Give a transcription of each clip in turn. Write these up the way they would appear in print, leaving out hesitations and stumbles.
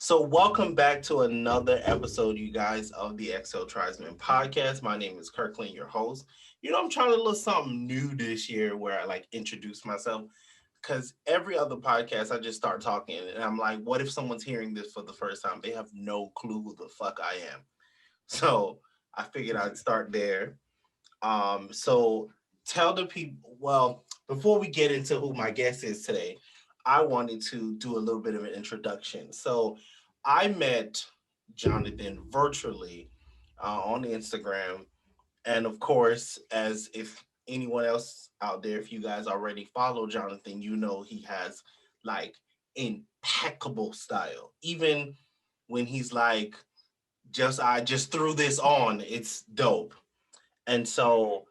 So, welcome back to another episode, you guys, of the XL Tribesman podcast. My name is Kirkland, your host. I'm trying to look something new this year where I like introduce myself because every other podcast I just start talking and I'm like, what if someone's hearing this for the first time? They have no clue who the fuck I am. So, I figured I'd start there. So tell the people, well, before we get into who my guest is today, I wanted to do a little bit of an introduction. So I met Jonathan virtually on Instagram. And of course, as if anyone else out there, if you guys already follow Jonathan, you know he has like impeccable style. Even when he's like, I just threw this on, it's dope. And so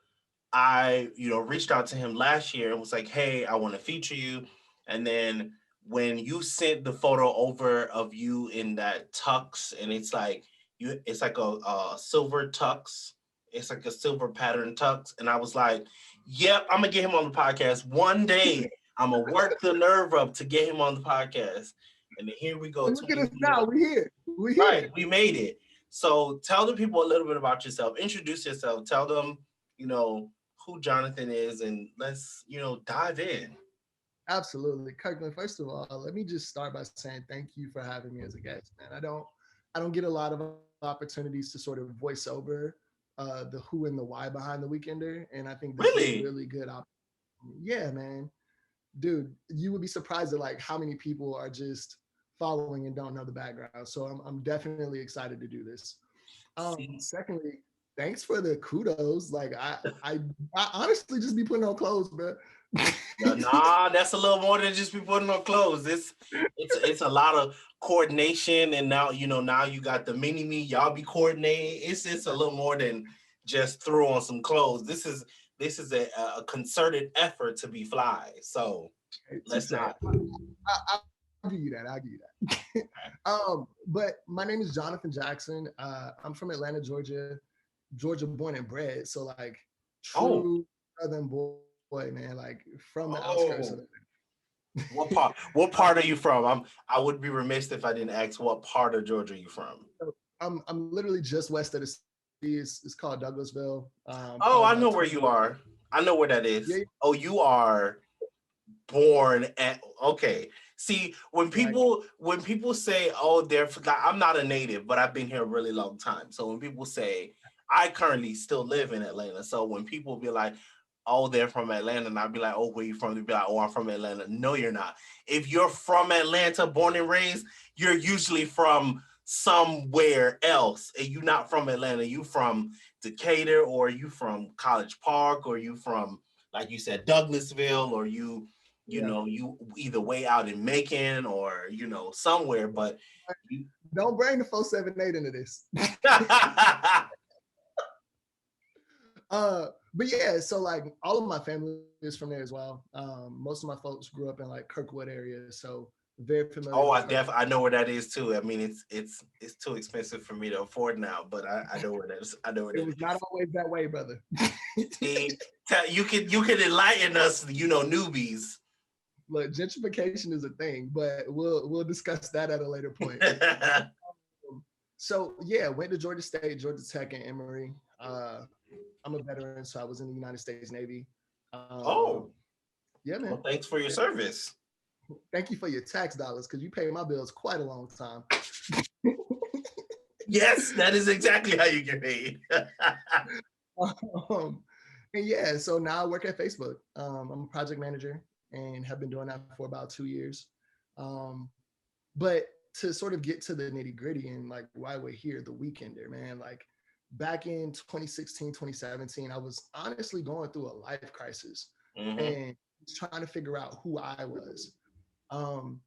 I, reached out to him last year and was like, "Hey, I want to feature you." And then when you sent the photo over of you in that tux, and it's like a silver tux, it's like a silver pattern tux, and I was like, "Yep, I'm gonna get him on the podcast one day. I'm gonna work the nerve up to get him on the podcast." And then here we go. And look at us now. We're here. We're Right, here. we made it. So tell the people a little bit about yourself. Introduce yourself. Tell them, you know, who Jonathan is, and let's, dive in. Absolutely. Kirkland, first of all, let me just start by saying thank you for having me as a guest, man. I don't get a lot of opportunities to sort of voice over the who and the why behind the Weekender. And I think this is a Really? really good opportunity. Yeah, man. Dude, you would be surprised at like how many people are just following and don't know the background. So I'm definitely excited to do this. See, Secondly, thanks for the kudos. Like I honestly just be putting on clothes, bro. nah, that's a little more than just be putting on clothes. It's a lot of coordination, and now you got the mini me. Y'all be coordinating. It's a little more than just throw on some clothes. This is a concerted effort to be fly. So Too let's sad. not. I'll give you that. I'll give you that. But my name is Johnathan Jackson. I'm from Atlanta, Georgia. Georgia born and bred. So like Oh, true Southern boy, man. Like from the outskirts of it. oh. What part? What part are you from? I would be remiss if I didn't ask what part of Georgia are you from. So I'm literally just west of the city. It's called Douglasville. Probably Oh, about I know 20. where you are. I know where that Yeah, is. Oh, you are born at okay. See, right. when people say, "Oh, I'm not a native, but I've been here a really long time." So when people say, I currently still live in Atlanta. So when people be like, "Oh, they're from Atlanta," and I'd be like, "Oh, where you from?" They'd be like, "Oh, I'm from Atlanta." No, you're not. If you're from Atlanta, born and raised, you're usually from somewhere else, and you're not from Atlanta. You from Decatur, or you from College Park, or you from, like you said, Douglasville, or Yeah. you either way out in Macon, or somewhere, but you Don't bring the 478 into this. But yeah, so like all of my family is from there as well. Most of my folks grew up in like Kirkwood area, so very familiar oh, with Kirkwood. I know where that is too. I mean, it's too expensive for me to afford now, but I know where that is. I know where It that was is. not always that way, brother. See, you can enlighten us, newbies. Look, gentrification is a thing, but we'll discuss that at a later point. So yeah, went to Georgia State, Georgia Tech, and Emory. I'm a veteran, so I was in the United States Navy. Um, Oh, yeah, man. well, thanks for your service. Thank you for your tax dollars because you paid my bills quite a long time. Yes, that is exactly how you get paid. um, and yeah, so now I work at Facebook. I'm a project manager and have been doing that for about 2 years. Um, but to sort of get to the nitty gritty and like why we're here, the Weekender, man, like back in 2016, 2017, I was honestly going through a life crisis Hmm. and trying to figure out who I was. Um,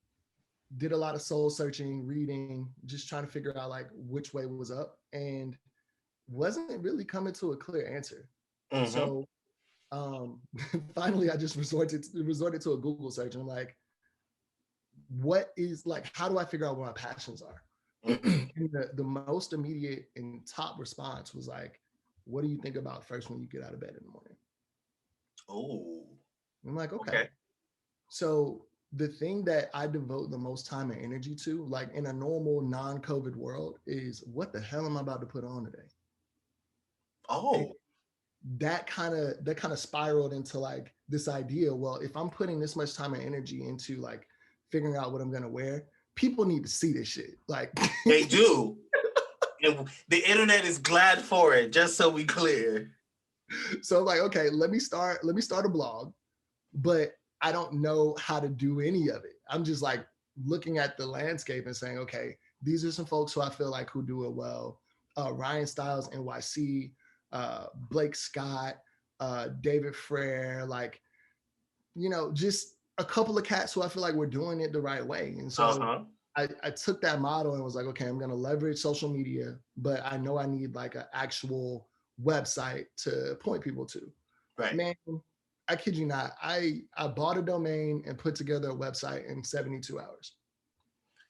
did a lot of soul searching, reading, just trying to figure out like which way was up, and wasn't really coming to a clear answer. Hmm. So finally, I just resorted to a Google search, and I'm like, what is like? How do I figure out what my passions are? Hmm. And the most immediate and top response was like, what do you think about first when you get out of bed in the morning? Oh, And I'm like, okay. okay. So the thing that I devote the most time and energy to, like in a normal non-COVID world, is what the hell am I about to put on today? And Oh, that kind of spiraled into like this idea. Well, if I'm putting this much time and energy into like figuring out what I'm gonna wear, people need to see this shit. Like, they do. And the internet is glad for it, just so we clear. so like, okay, let me start a blog, but I don't know how to do any of it. I'm just like looking at the landscape and saying, okay, these are some folks who I feel like who do it well. Ryan Stiles, NYC, Blake Scott, David Frere, like, just a couple of cats who I feel like we're doing it the right way. And so Uh-huh. I took that model and was like, okay, I'm going to leverage social media, but I know I need like an actual website to point people to. Right. Man, I kid you not. I bought a domain and put together a website in 72 hours.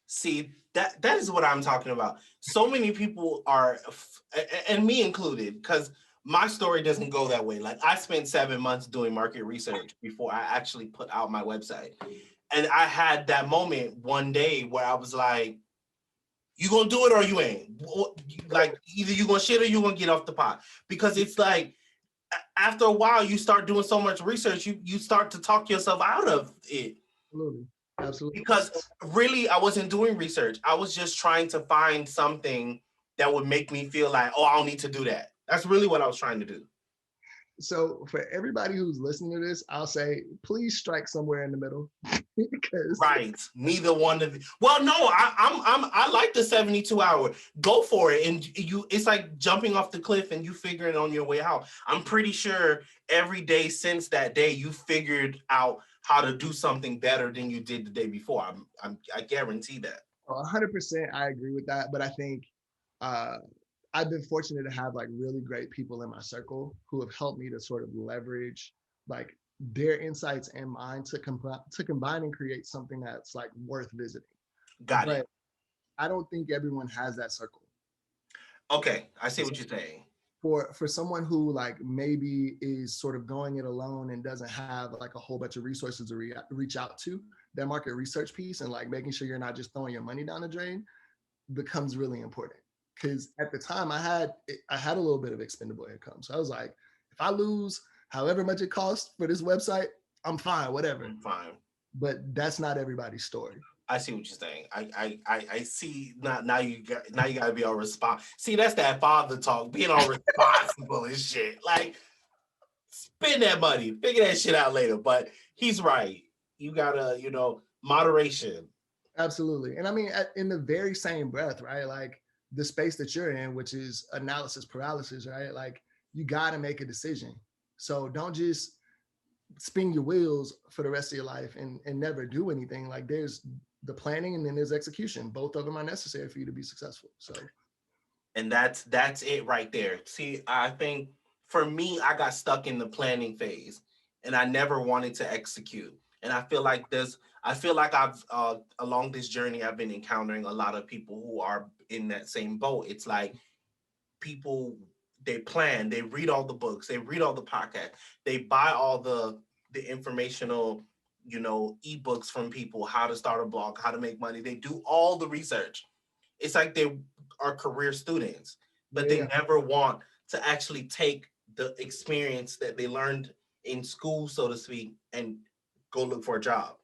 See, that is what I'm talking about. So many people are, and me included, because my story doesn't go that way. Like I spent 7 months doing market research before I actually put out my website. And I had that moment one day where I was like, you gonna do it or you ain't. Like either you gonna shit or you gonna get off the pot. Because it's like after a while you start doing so much research, you start to talk yourself out of it. Absolutely. Absolutely. Because really I wasn't doing research. I was just trying to find something that would make me feel like, oh, I don't need to do that. That's really what I was trying to do. So for everybody who's listening to this, I'll say, please strike somewhere in the middle because Right. Neither one of well, no, I like the 72 hour. Go for it. And you it's like jumping off the cliff and you figuring on your way out. I'm pretty sure every day since that day you figured out how to do something better than you did the day before. I guarantee that. 100% I agree with that. But I think uh, I've been fortunate to have like really great people in my circle who have helped me to sort of leverage like their insights and mine to combine and create something that's like worth visiting. Got it. But I don't think everyone has that circle. Okay, I see what you're saying. For someone who like maybe is sort of going it alone and doesn't have like a whole bunch of resources to reach out to, that market research piece and like making sure you're not just throwing your money down the drain becomes really important. Because at the time I had a little bit of expendable income, so I was like, if I lose however much it costs for this website, I'm fine, whatever. I'm fine. But that's not everybody's story. I see what you're saying. I see now you gotta be all responsible. See, that's that father talk, being all responsible and shit. Like spend that money, figure that shit out later. But he's right. You gotta, moderation. Absolutely. And I mean, in the very same breath, right? Like the space that you're in, which is analysis paralysis, right? Like you got to make a decision. So don't just spin your wheels for the rest of your life and never do anything. Like there's the planning and then there's execution. Both of them are necessary for you to be successful. So And that's it right there. See, I think for me, I got stuck in the planning phase and I never wanted to execute. And I feel like I've along this journey I've been encountering a lot of people who are in that same boat. It's like people, they plan, they read all the books, they read all the podcasts, they buy all the informational, ebooks from people, how to start a blog, how to make money. They do all the research. It's like they are career students, but they yeah. never want to actually take the experience that they learned in school, so to speak, and go look for a job.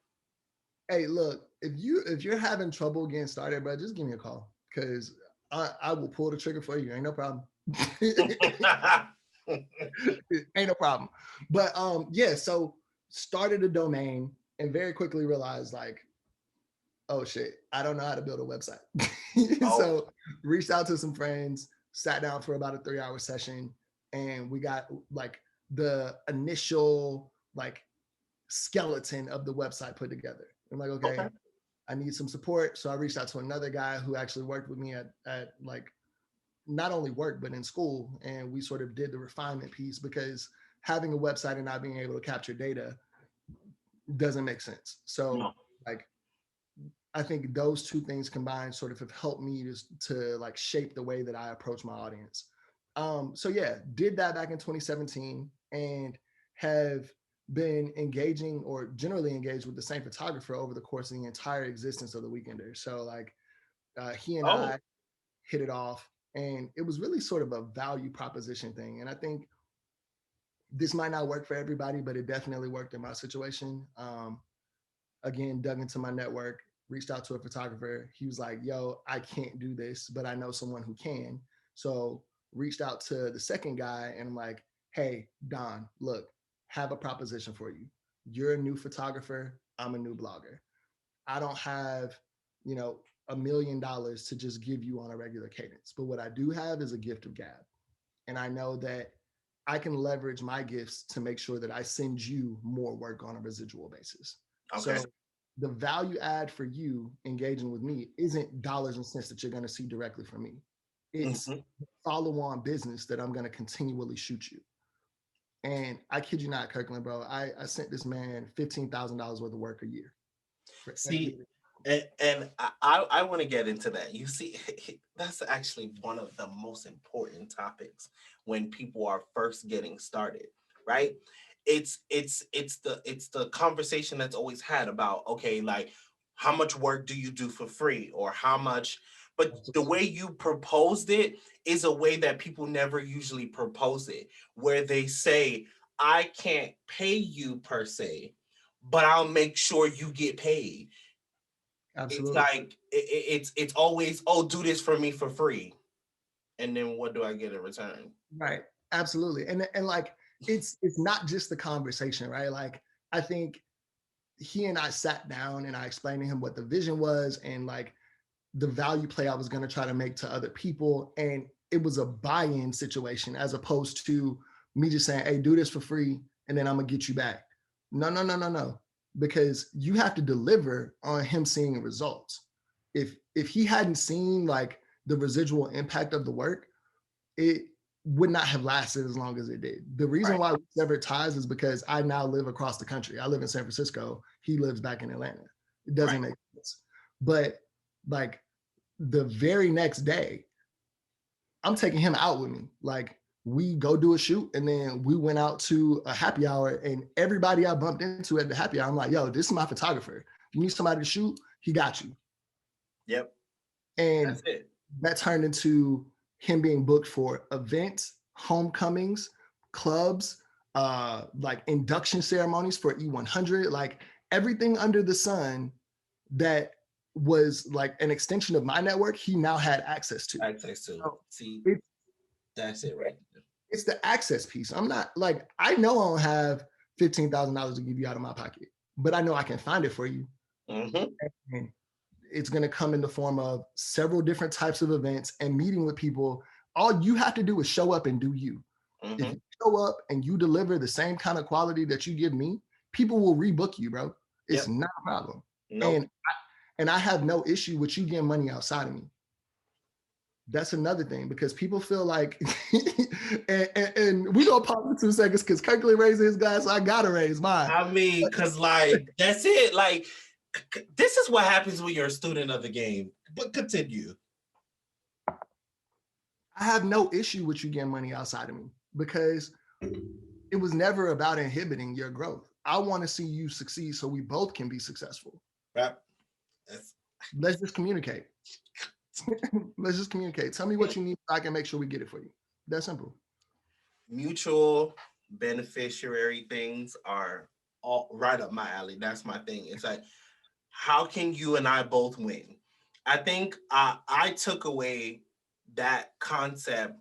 Hey, look, if you're having trouble getting started, bro, just give me a call because I will pull the trigger for you. Ain't no problem. Ain't no problem. But yeah, so started a domain and very quickly realized like, oh shit, I don't know how to build a website. Oh, So reached out to some friends, sat down for about a 3-hour session, and we got like the initial like skeleton of the website put together. I'm like, okay, okay. I need some support. So I reached out to another guy who actually worked with me at like not only work but in school, and we sort of did the refinement piece because having a website and not being able to capture data doesn't make sense. So No. like I think those two things combined sort of have helped me to like shape the way that I approach my audience. So yeah, did that back in 2017 and have been engaging or generally engaged with the same photographer over the course of the entire existence of the Weekender. So like he and Oh, I hit it off, and it was really sort of a value proposition thing. And I think this might not work for everybody, but it definitely worked in my situation. Again, dug into my network, reached out to a photographer. He was like, yo, I can't do this, but I know someone who can. So reached out to the second guy and I'm like, hey, Don, look, have a proposition for you. You're a new photographer. I'm a new blogger. I don't have, you know, $1 million to just give you on a regular cadence. But what I do have is a gift of gab. And I know that I can leverage my gifts to make sure that I send you more work on a residual basis. okay. So the value add for you engaging with me isn't dollars and cents that you're going to see directly from me. It's Mhm. follow on business that I'm going to continually shoot you. And I kid you not, Kirkland, bro, I sent this man $15,000 worth of work a year for every. See, and I want to get into that. You see, that's actually one of the most important topics when people are first getting started, right? It's the conversation that's always had about, okay, like how much work do you do for free or how much, but the way you proposed it is a way that people never usually propose it, where they say, I can't pay you per se, but I'll make sure you get paid. It's Absolutely. like it's always, oh, do this for me for free, and then what do I get in return? Right. Absolutely. And like it's not just the conversation, right? Like I think he and I sat down and I explained to him what the vision was and like the value play I was going to try to make to other people. And it was a buy-in situation as opposed to me just saying, hey, do this for free and then I'm gonna get you back. No, no, no, no, no. Because you have to deliver on him seeing results. If he hadn't seen like the residual impact of the work, it would not have lasted as long as it did. The reason Right, why we severed ties is because I now live across the country. I live in San Francisco. He lives back in Atlanta. It doesn't right. make sense. But like the very next day, I'm taking him out with me. Like we go do a shoot and then we went out to a happy hour and everybody I bumped into at the happy hour, I'm like, yo, this is my photographer. You need somebody to shoot? He got you. Yep, And that's it. that turned into him being booked for events, homecomings, clubs, like induction ceremonies for E100, like everything under the sun that was like an extension of my network, he now had access to. Access to. So See, it's that's it right it's the access piece. I'm not like I know I don't have $15,000 to give you out of my pocket, but I know I can find it for you. there. Hmm. And it's going to come in the form of several different types of events and meeting with people. All you have to do is show up and do you. If Hmm. you show up and you deliver the same kind of quality that you give me, people will rebook you, bro. It's Yep. not a problem. Nope. And I have no issue with you getting money outside of me. That's another thing because people feel like, and we gonna pause for 2 seconds because Kirkley raised his glass, so I gotta raise mine. I mean, cause like that's it. Like this is what happens when you're a student of the game. But continue. I have no issue with you getting money outside of me because it was never about inhibiting your growth. I want to see you succeed so we both can be successful. Right. That's Let's just communicate. Let's just communicate. Tell me what you need so I can make sure we get it for you. That's simple. mutual beneficiary things are all right up my alley. That's my thing. It's like, how can you and I both win? I think I took away that concept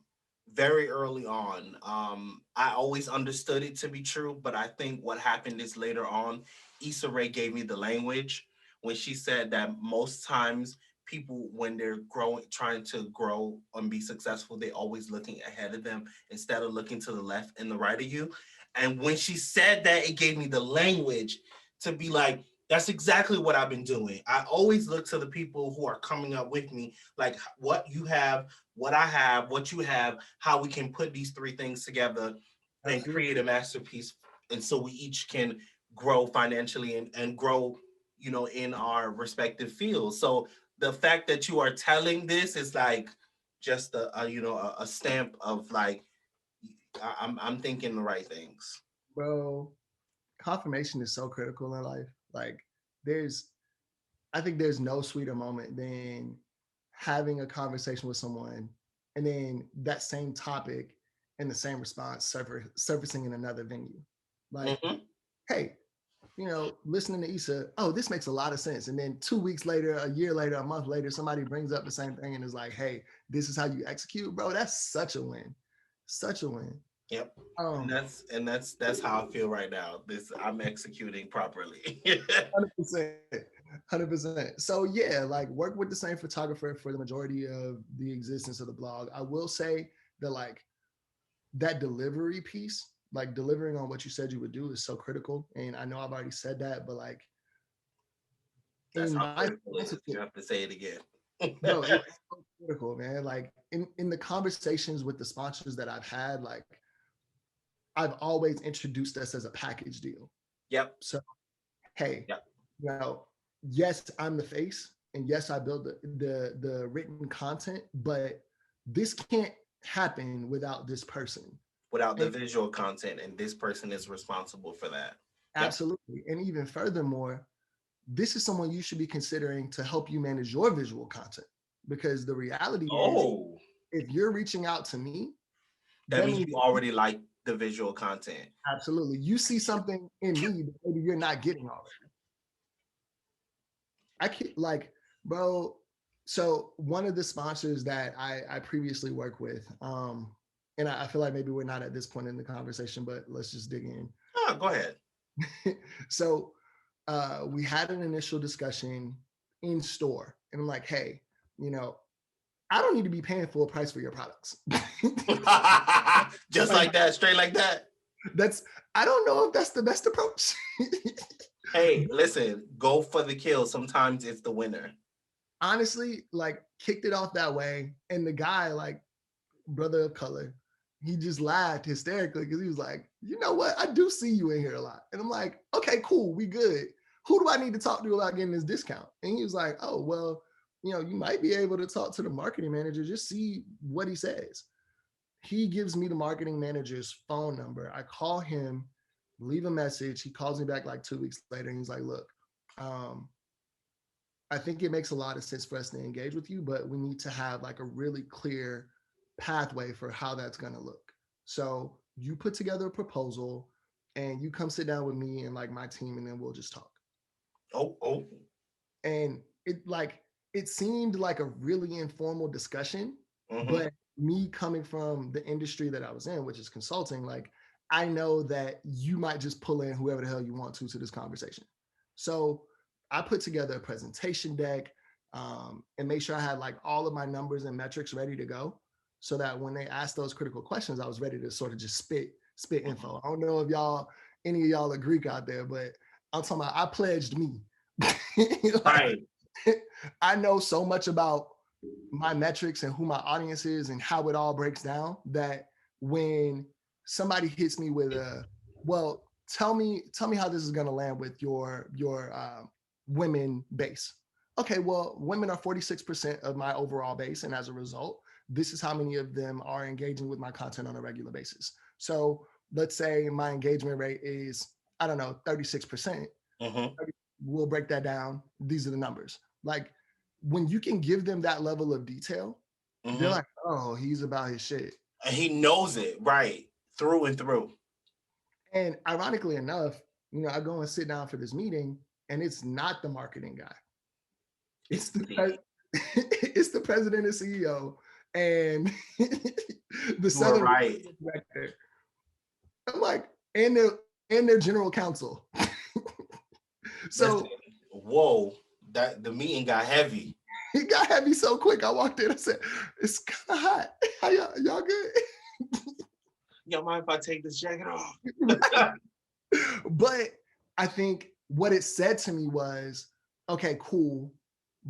very early on. I always understood it to be true, but I think what happened is later on, Issa Rae gave me the language when she said that most times people, when they're growing, trying to grow and be successful, they always looking ahead of them instead of looking to the left and the right of you. And when she said that, it gave me the language to be like, that's exactly what I've been doing. I always look to the people who are coming up with me, like what you have, what I have, what you have, how we can put these three things together and Absolutely. create a masterpiece. And so we each can grow financially and grow, in our respective fields. So the fact that you are telling this is like just a stamp of like I'm thinking the right things. Bro, confirmation is so critical in life. Like there's I think there's no sweeter moment than having a conversation with someone and then that same topic and the same response surfacing in another venue. Like, Mm-hmm. hey, listening to Issa, oh, this makes a lot of sense. And then 2 weeks later, a year later, a month later, somebody brings up the same thing and is like, hey, this is how you execute, bro. That's such a win. Such a win. Yep. And Um, that's how I feel right now. This I'm executing properly. 100%. 100%. So yeah, like work with the same photographer for the majority of the existence of the blog. I will say that like that delivery piece, like delivering on what you said you would do is so critical. And I know I've already said that, but like That's in how my critical it is. You have to say it again. bro, it's so critical, man. Like in the conversations with the sponsors that I've had, like I've always introduced us as a package deal. Yep. So hey, Yep. yes, I'm the face, and yes, I build the written content, but this can't happen without this person. Without the And visual content, and this person is responsible for that. Yep. absolutely, and even furthermore, this is someone you should be considering to help you manage your visual content. Because the reality is, Oh, if you're reaching out to me, that that means means you already like the visual content. absolutely you see something in me that maybe you're not getting already. I can't like, bro. So one of the sponsors that I previously worked with, and I feel like maybe we're not at this point in the conversation, but let's just dig in. Oh, go ahead. So we had an initial discussion in store, and I'm like, hey, you know, I don't need to be paying full price for your products. Just Like like that, straight like that. that's I don't know if that's the best approach. Hey, listen, go for the kill. Sometimes it's the winner. Honestly, like kicked it off that way, and the guy, like brother of color, he just laughed hysterically because he was like, you know what? I do see you in here a lot. And I'm like, okay, cool, we good. Who do I need to talk to about getting this discount? And he was like, oh, well, you might be able to talk to the marketing manager, just see what he says. He gives me the marketing manager's phone number. I call him, leave a message. He calls me back like 2 weeks later. And he's like, look, um, I think it makes a lot of sense for us to engage with you, but we need to have like a really clear pathway for how that's going to look. So you put together a proposal and you come sit down with me and like my team, and then we'll just talk. Oh, oh. And it seemed like a really informal discussion, Mm-hmm. but me coming from the industry that I was in, which is consulting, like I know that you might just pull in whoever the hell you want to this conversation. So I put together a presentation deck, and make sure I had like all of my numbers and metrics ready to go, so that when they asked those critical questions, I was ready to sort of just spit Mm-hmm. info. I don't know if any of y'all are Greek out there, but I'm talking about I pledged me. Like, Right. I know so much about my metrics and who my audience is and how it all breaks down that when somebody hits me with a, well, tell me how this is going to land with your women base. Okay, well, women are 46% of my overall base, and as a result, this is how many of them are engaging with my content on a regular basis. So let's say my engagement rate is, I don't know, 36%. Mm-hmm. We'll break that down. These are the numbers. Like when you can give them that level of detail, they're Mm-hmm. like, oh, he's about his shit. And he knows it, right, through and through. And ironically enough, I go and sit down for this meeting, and it's not the marketing guy. It's It's the the it's the president and CEO and the You are Southern right. director. I'm like, and their general counsel. Listen, So whoa, that the meeting got heavy. it got heavy so quick. I walked in. I said, "It's kind of hot. How y'all good?" Yo, mind if I take this jacket off? But I think what it said to me was, okay, cool.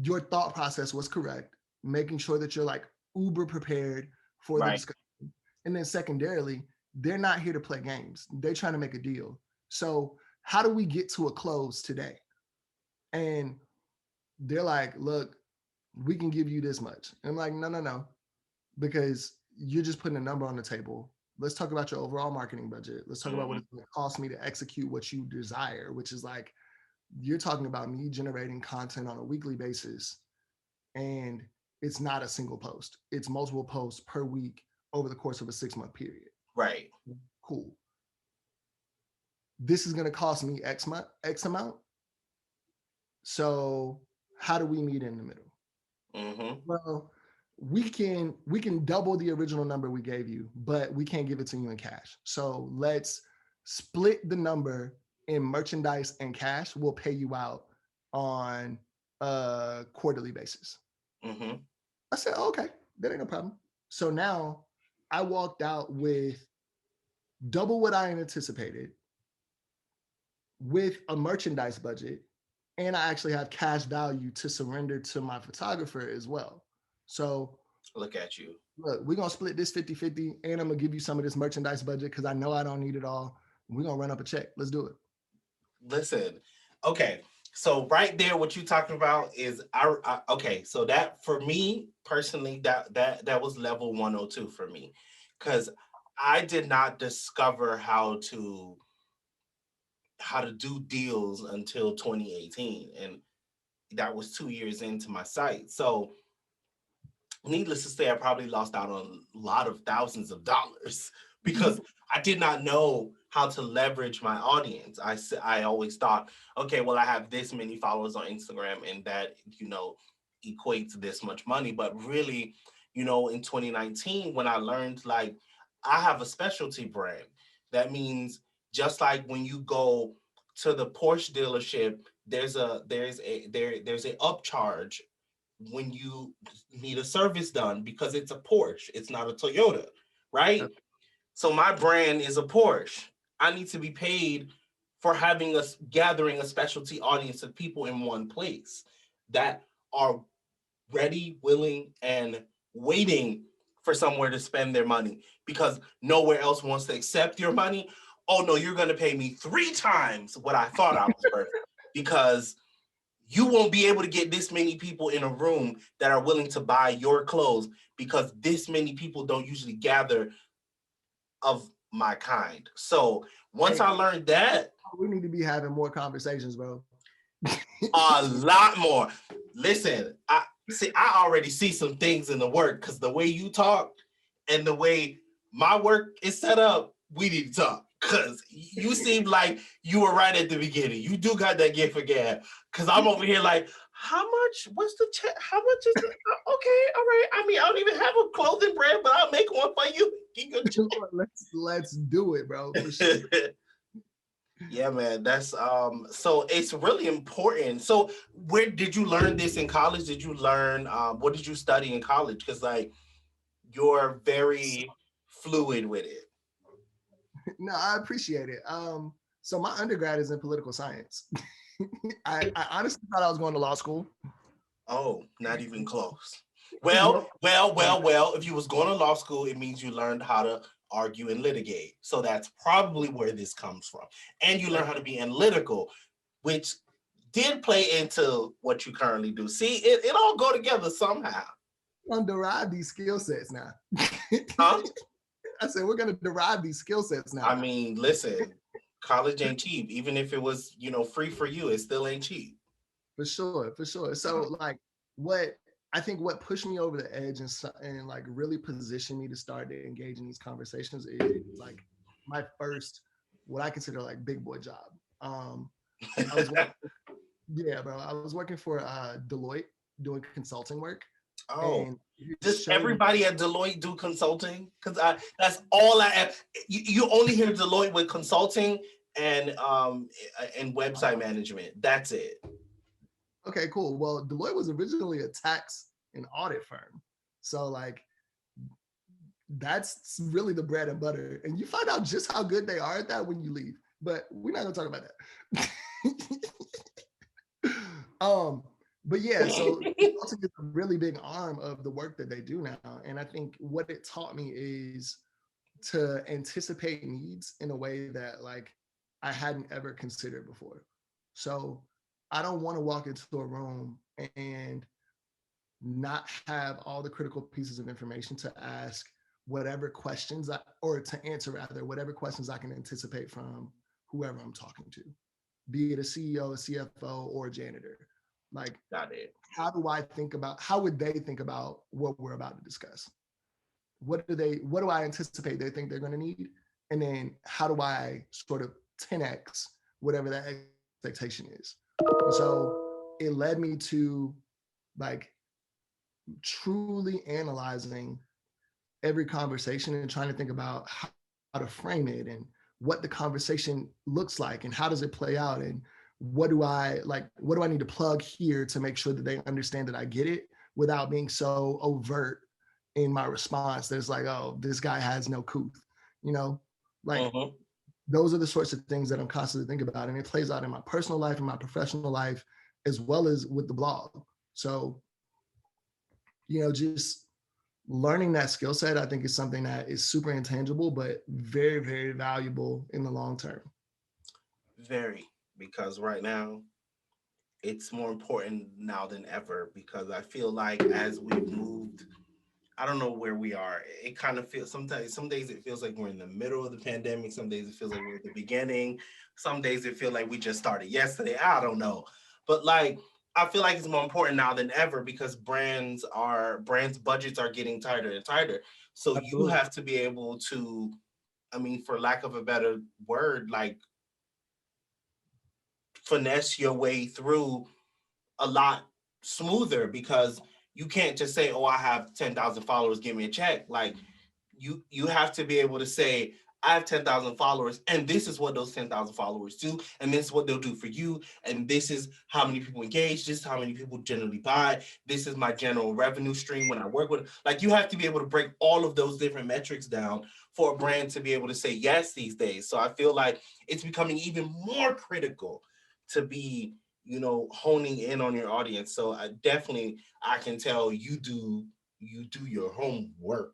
Your thought process was correct, making sure that you're like uber prepared for the Right. discussion. And then secondarily, they're not here to play games. They're trying to make a deal. So how do we get to a close today? And they're like, look, we can give you this much. And I'm like, no, because you're just putting a number on the table. let's talk about your overall marketing budget. Let's talk about what Mm-hmm. it's going to cost me to execute what you desire, which is like you're talking about me generating content on a weekly basis, and it's not a single post. It's multiple posts per week over the course of a 6-month period. Right. Cool. This is going to cost me X amount. So how do we meet in the middle? Mm-hmm. Well, we can double the original number we gave you, but we can't give it to you in cash. So let's split the number in merchandise and cash. We'll pay you out on a quarterly basis. Mm-hmm. I said, oh, okay, that ain't no problem. So now I walked out with double what I anticipated, with a merchandise budget, and I actually have cash value to surrender to my photographer as well. So Look at you. look, we're gonna split this 50-50, and I'm gonna give you some of this merchandise budget because I know I don't need it all. We're gonna run up a check. Let's do it. Listen, okay. So right there, what you talking about is okay. So that for me personally, that was level 102 for me, because I did not discover how to do deals until 2018, and that was 2 years into my site. So needless to say, I probably lost out on a lot of thousands of dollars because I did not know how to leverage my audience. I always thought, okay, well, I have this many followers on Instagram, and that equates this much money. But really, in 2019, when I learned, like, I have a specialty brand. That means just like when you go to the Porsche dealership, there's a upcharge when you need a service done because it's a Porsche, it's not a Toyota, right? So my brand is a Porsche. I need to be paid for having us gathering a specialty audience of people in one place that are ready, willing, and waiting for somewhere to spend their money because nowhere else wants to accept your money. Oh no, you're going to pay me 3 times what I thought I was worth because you won't be able to get this many people in a room that are willing to buy your clothes because this many people don't usually gather of my kind. So once Hey, I learned that, we need to be having more conversations, bro. a lot more. Listen, I already see some things in the work because the way you talk and the way my work is set up, we need to talk. Cause you seem like you were right at the beginning. You do got that gift for gab. Cause I'm over here like, how much? What's the check? How much is it? Okay, all right. I mean, I don't even have a clothing brand, but I'll make one for you. let's do it, bro. For sure. Yeah, man. That's so it's really important. So where did you learn this in college? Did you learn what did you study in college? Because like you're very fluid with it. No, I appreciate it. So my undergrad is in political science. I honestly thought I was going to law school. Oh, not even close. Well, Nope. well, well, well, if you was going to law school, it means you learned how to argue and litigate. So that's probably where this comes from. And you learn how to be analytical, which did play into what you currently do. See, it all go together somehow. We're gonna derive these skill sets now. Huh? I said we're gonna derive these skill sets now. I mean, listen, college ain't cheap. Even if it was, free for you, it still ain't cheap. For sure, for sure. So like what I think what pushed me over the edge and like really positioned me to start to engage in these conversations is like my first what I consider like big boy job. Um I was yeah, bro. I was working for Deloitte doing consulting work, Oh, and it does showed me. everybody at Deloitte do consulting? Because that's all I have. You only hear Deloitte with consulting and website management. That's it. Okay, cool. Well, Deloitte was originally a tax and audit firm, so like that's really the bread and butter, and you find out just how good they are at that when you leave. But we're not gonna talk about that. But yeah, so consulting is a really big arm of the work that they do now, and I think what it taught me is to anticipate needs in a way that like I hadn't ever considered before. So I don't want to walk into a room and not have all the critical pieces of information to ask whatever questions or to answer rather, whatever questions I can anticipate from whoever I'm talking to, be it a CEO, a CFO, or a janitor. Like, Got it. how would they think about what we're about to discuss? What do I anticipate they think they're going to need? And then how do I sort of 10x whatever that expectation is? And so it led me to like truly analyzing every conversation and trying to think about how to frame it and what the conversation looks like and how does it play out and what do I need to plug here to make sure that they understand that I get it without being so overt in my response that it's like, oh, this guy has no couth, you know, like Mm-hmm. those are the sorts of things that I'm constantly thinking about, and it plays out in my personal life and my professional life as well as with the blog. So, just learning that skill set, I think, is something that is super intangible, but very, very valuable in the long term. Very, because right now it's more important now than ever because I feel like as we've moved, I don't know where we are. It kind of feels sometimes, some days it feels like we're in the middle of the pandemic. Some days it feels like we're at the beginning. Some days it feels like we just started yesterday. I don't know. But like, I feel like it's more important now than ever because brands budgets are getting tighter and tighter. So you Absolutely. have to be able to, I mean, for lack of a better word, like finesse your way through a lot smoother because you can't just say, "Oh, I have 10,000 followers, give me a check." Like you have to be able to say, "I have 10,000 followers and this is what those 10,000 followers do and this is what they'll do for you and this is how many people engage, this is how many people generally buy, this is my general revenue stream when I work with." Like you have to be able to break all of those different metrics down for a brand to be able to say yes these days. So I feel like it's becoming even more critical to be honing in on your audience. So I can tell you do your homework.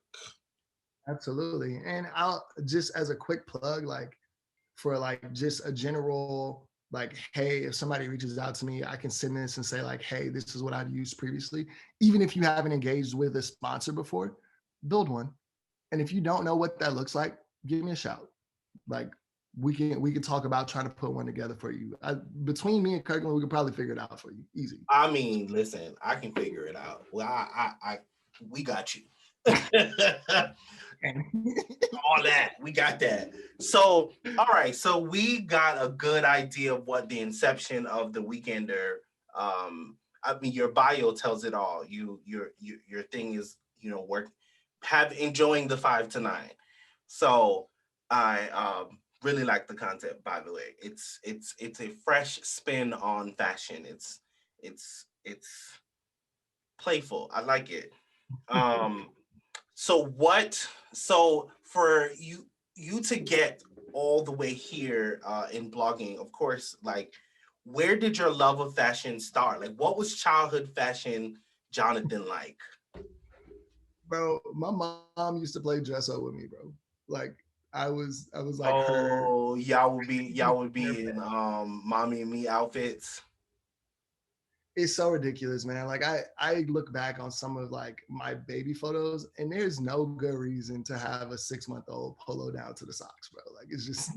Absolutely. And I'll just as a quick plug, like for like just a general, like, hey, if somebody reaches out to me, I can send this and say, like, hey, this is what I've used previously. Even if you haven't engaged with a sponsor before, build one. And if you don't know what that looks like, give me a shout. Like we can talk about trying to put one together for you. Between me and Kirkland, we could probably figure it out for you. Easy. I mean, listen, I can figure it out. Well, we got you. All that. We got that. So, all right. So we got a good idea of what the inception of the Weekender. I mean, your bio tells it all. Your thing is work, have enjoying the 5 to 9. So I really like the concept. By the way, it's a fresh spin on fashion. It's playful. I like it. Um, so what? So for you to get all the way here in blogging, of course, like where did your love of fashion start? Like what was childhood fashion Jonathan like? Bro, my mom used to play dress up with me, bro. Like I was like her. Oh, y'all would be in mommy and me outfits. It's so ridiculous, man. Like I look back on some of like my baby photos, and there's no good reason to have a 6-month-old polo down to the socks, bro. Like it's just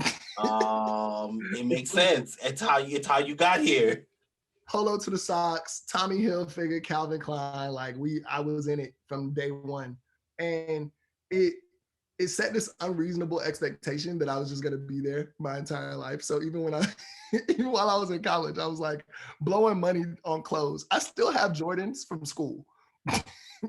It makes sense. It's how you got here. polo to the socks, Tommy Hilfiger, Calvin Klein. Like I was in it from day one, and it it set this unreasonable expectation that I was just gonna be there my entire life. So even when I even while I was in college, I was like blowing money on clothes. I still have Jordans from school that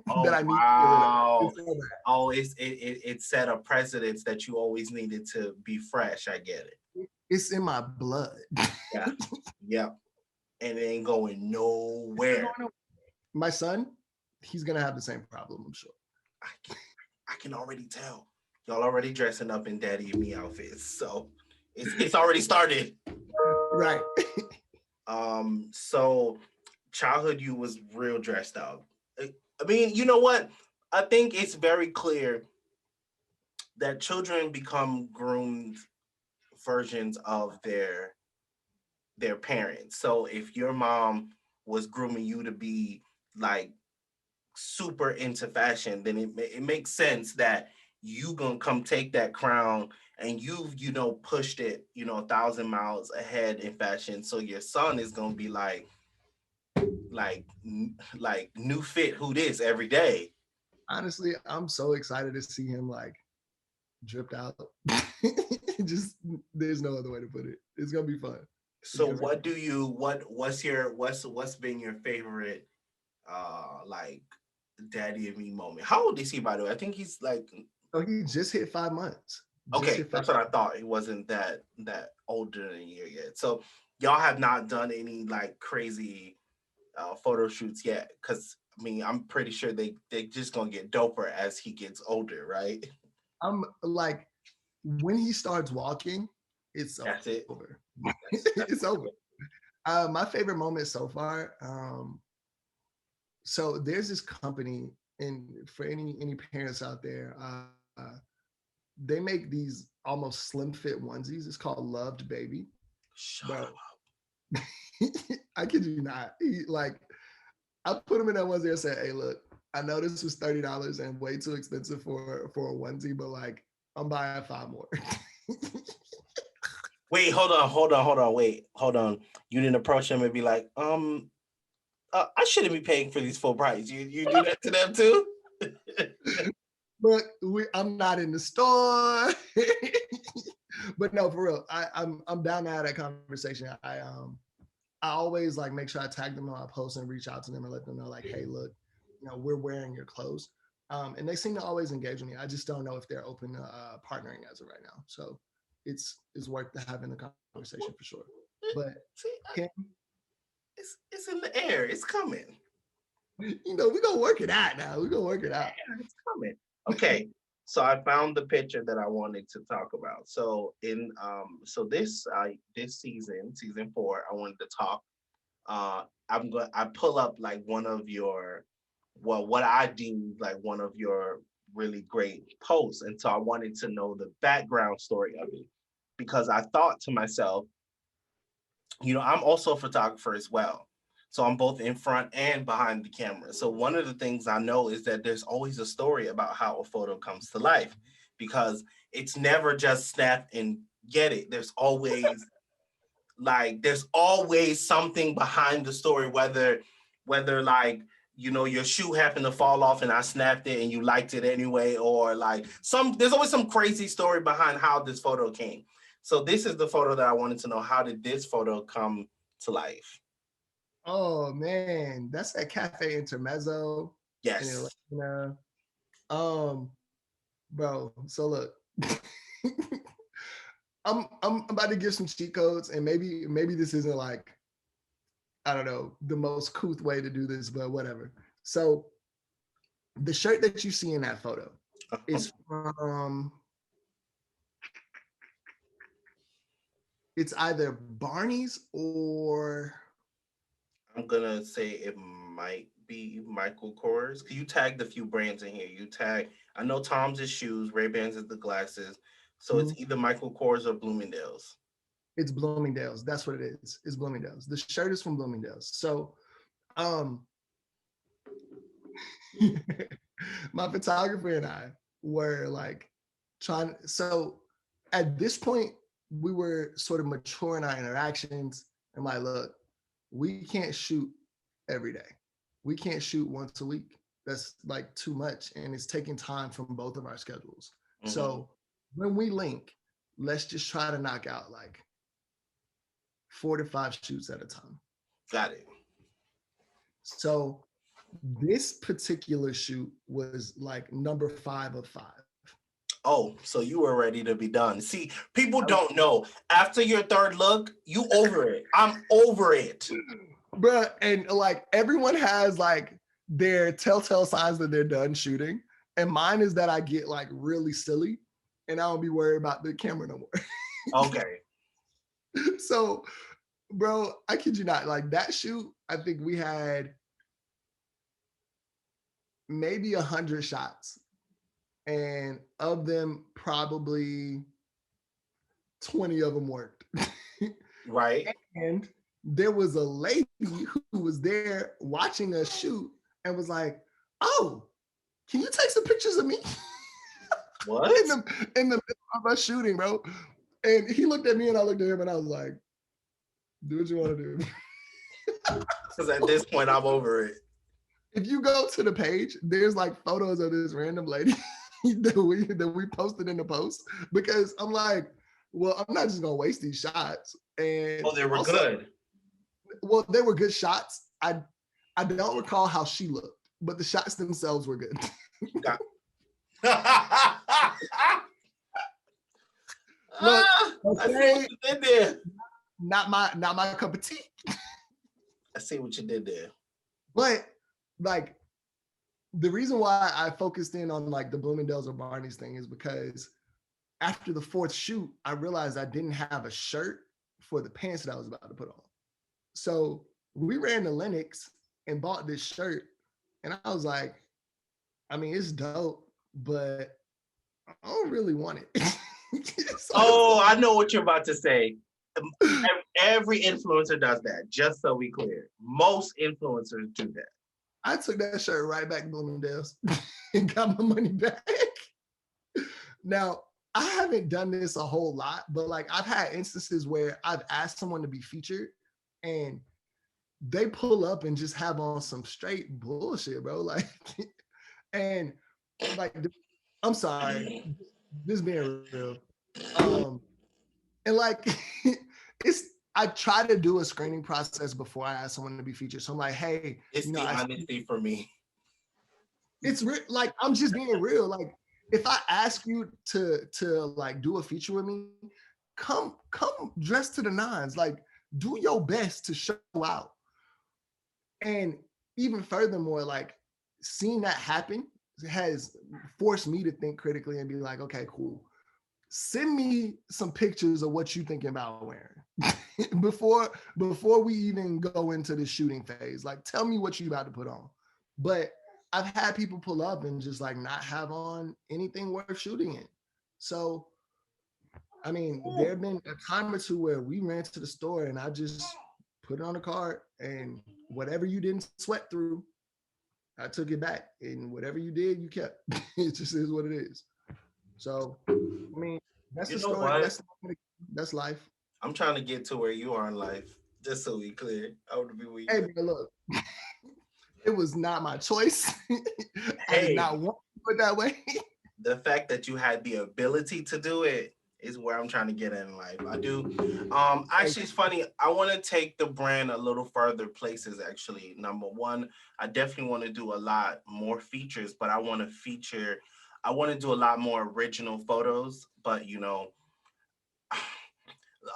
Oh I need to get rid of. wow. It's so bad. Oh, it set a precedence that you always needed to be fresh. I get it. It's in my blood. Yeah. Yep. And it ain't going nowhere. My son, he's gonna have the same problem, I'm sure. I can, I can already tell. Y'all already dressing up in daddy and me outfits. So it's already started. Right. So childhood you was real dressed up. I mean, you know what? I think it's very clear that children become groomed versions of their parents. So if your mom was grooming you to be like super into fashion, then it makes sense that you gonna come take that crown, and you've, pushed it, 1,000 miles ahead in fashion. So your son is gonna be like new fit who this every day. Honestly, I'm so excited to see him like dripped out. Just there's no other way to put it. It's gonna be fun. It's So gonna be what do you what's been your favorite like daddy of me moment? How old is he, by the way? I think he's like, so he just hit 5 months. Just okay, hit five. that's what I thought. He wasn't that older than a year yet. So y'all have not done any like crazy photo shoots yet, because I mean I'm pretty sure they just gonna get doper as he gets older, right? I'm like when he starts walking, it's That's over. it. It's That's over. My favorite moment so far. So there's this company, and for any parents out there, they make these almost slim fit onesies. It's called Loved Baby, Shut bro. up. I kid you not. I put him in that onesie and said, "Hey, look, I know this was $30 and way too expensive for a onesie, but like I'm buying 5 more." Wait, wait, hold on. You didn't approach him and be like, I shouldn't be paying for these full price. You do that to them too? But I'm not in the store. But no, for real, I'm down to have that conversation. I always like make sure I tag them on my posts and reach out to them and let them know like, hey, look, we're wearing your clothes. And they seem to always engage with me. I just don't know if they're open to partnering as of right now. So it's worth having the conversation for sure. But See, him, it's in the air. It's coming. we're gonna work it out now. We're gonna work it out. Yeah, it's coming. Okay. So I found the picture that I wanted to talk about. So this season 4, I wanted to talk. I pull up like one of your, well, what I deem like one of your really great posts, and so I wanted to know the background story of it, because I thought to myself, I'm also a photographer as well. So I'm both in front and behind the camera. So one of the things I know is that there's always a story about how a photo comes to life, because it's never just snap and get it. There's always something behind the story, whether like, your shoe happened to fall off and I snapped it and you liked it anyway, or like there's always some crazy story behind how this photo came. So this is the photo that I wanted to know, how did this photo come to life? Oh man, that's that Cafe Intermezzo in Yes. Atlanta. Um, bro. So look, I'm about to give some cheat codes, and maybe this isn't like I don't know the most couth way to do this, but whatever. So the shirt that you see in that photo Uh-huh. is from it's either Barney's or I'm gonna say it might be Michael Kors. You tagged a few brands in here. I know Tom's is shoes, Ray-Bans is the glasses. So it's Mhm. either Michael Kors or Bloomingdale's. It's Bloomingdale's. That's what it is. It's Bloomingdale's. The shirt is from Bloomingdale's. So um my photographer and I were like trying. So at this point, we were sort of mature in our interactions. And like, look, we can't shoot every day. We can't shoot once a week. That's like too much. And it's taking time from both of our schedules. Hmm. So when we link, let's just try to knock out like 4 to 5 shoots at a time. Got it. So this particular shoot was like number 5 of 5. Oh, so you were ready to be done. See, people I was, don't know. After your third look, you over it. I'm over it. bruh, and like everyone has like their telltale signs that they're done shooting. And mine is that I get like really silly and I don't be worried about the camera no more. Okay. So, bro, I kid you not, like that shoot, I think we had maybe 100 shots. And of them, probably 20 of them worked. Right. And there was a lady who was there watching us shoot and was like, "Oh, can you take some pictures of me?" What? in the middle of us shooting, bro. And he looked at me and I looked at him and I was like, do what you want to do. Because at this point, I'm over it. If you go to the page, there's like photos of this random lady that we posted in the post because I'm like, well, I'm not just gonna waste these shots. And Oh, they were also, good. well, they were good shots. I don't recall how she looked, but the shots themselves were good. Got- Look, I see what you did there. not my cup of tea. I see what you did there. But like the reason why I focused in on like the Bloomingdale's or Barney's thing is because after the fourth shoot, I realized I didn't have a shirt for the pants that I was about to put on. So we ran to Lennox and bought this shirt. And I was like, I mean, it's dope, but I don't really want it. Oh, I know what you're about to say. Every influencer does that, just so we clear. Most influencers do that. I took that shirt right back to Bloomingdale's and got my money back. Now, I haven't done this a whole lot, but like I've had instances where I've asked someone to be featured and they pull up and just have on some straight bullshit, bro. Like, and like, I'm sorry, this being real. And like, it's, I try to do a screening process before I ask someone to be featured. So I'm like, hey, it's the honesty for me. It's like I'm just being real. Like if I ask you to like do a feature with me, come dressed to the nines. Like do your best to show out. And even furthermore, like seeing that happen has forced me to think critically and be like, okay, cool. Send me some pictures of what you thinking about wearing before we even go into the shooting phase. Like tell me what you about to put on. But I've had people pull up and just like not have on anything worth shooting in. So I mean, there have been a time or two where we ran to the store and I just put it on the cart and whatever you didn't sweat through, I took it back. And whatever you did, you kept. It just is what it is. So I mean, that's You the know story. what? That's life. I'm trying to get to where you are in life, just so we clear. I want to be where you Hey, are. bro, look, it was not my choice. I did Hey, not want to put it that way. the fact that you had the ability to do it is where I'm trying to get in life. I do. Actually, it's funny. I want to take the brand a little further places. Actually, number one, I definitely want to do a lot more features, but I want to feature. I want to do a lot more original photos, but you know,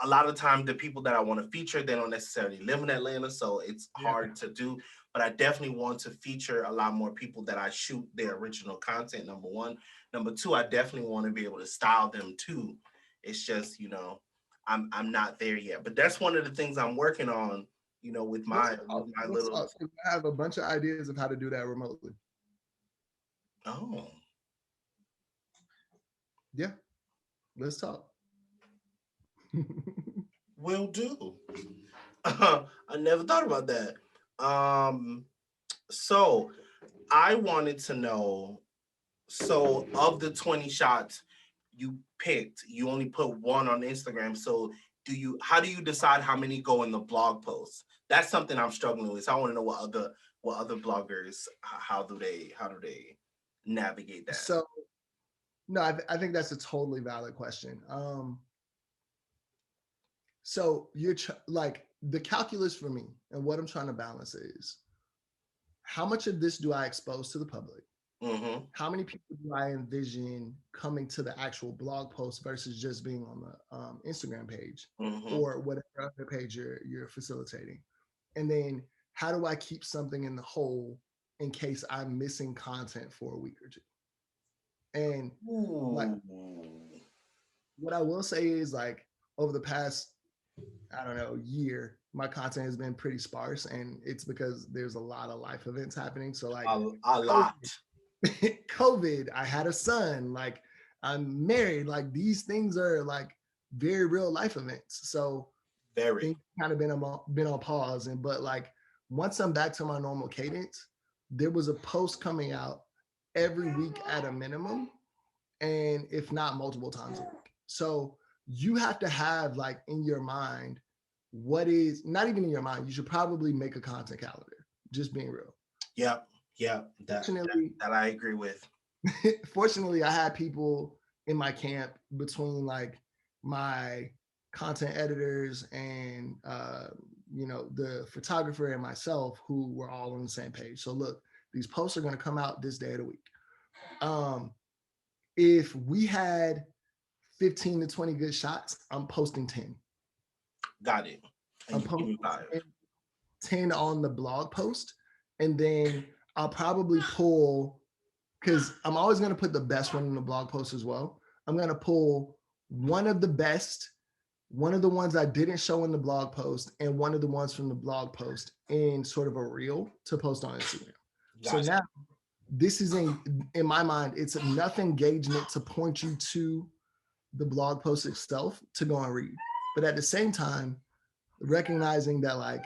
a lot of time the people that I want to feature, they don't necessarily live in Atlanta, so it's Yeah. hard to do. But I definitely want to feature a lot more people that I shoot their original content. Number one, number two, I definitely want to be able to style them too. It's just I'm not there yet, but that's one of the things I'm working on. With my Let's little talk. I have a bunch of ideas of how to do that remotely. oh Yeah, let's talk. will do. I never thought about that. So I wanted to know. So of the 20 shots you picked, you only put one on Instagram. So how do you decide how many go in the blog posts? That's something I'm struggling with. So I want to know what other bloggers, how do they navigate that? So no, I think that's a totally valid question. So you're like the calculus for me and what I'm trying to balance is how much of this do I expose to the public? Mm-hmm. How many people do I envision coming to the actual blog post versus just being on the Instagram page Mm-hmm. or whatever other page you're facilitating? And then how do I keep something in the hole in case I'm missing content for a week or two? And like Ooh. what I will say is like over the past, I don't know, year, my content has been pretty sparse and it's because there's a lot of life events happening. So like A COVID, lot. COVID, I had a son, like I'm married, like these things are like very real life events. So Very. things kind of been on pause. And but like once I'm back to my normal cadence, there was a post coming out every week at a minimum. and if not multiple times a week. So you have to have like in your mind what is not even in your mind. You should probably make a content calendar. Just being real. Yep. Yep. Fortunately, That I agree with. fortunately, I had people in my camp between like my content editors and the photographer and myself who were all on the same page. So look, these posts are going to come out this day of the week. Um, if we had 15 to 20 good shots, I'm posting 10. Got it. And I'm you give posting me 5. 10 on the blog post, and then I'll probably pull, because I'm always going to put the best one in the blog post as well. I'm going to pull one of the best, one of the ones I didn't show in the blog post, and one of the ones from the blog post in sort of a reel to post on Instagram. So Gotcha. now this is in my mind, it's enough engagement to point you to the blog post itself to go and read. But at the same time, recognizing that like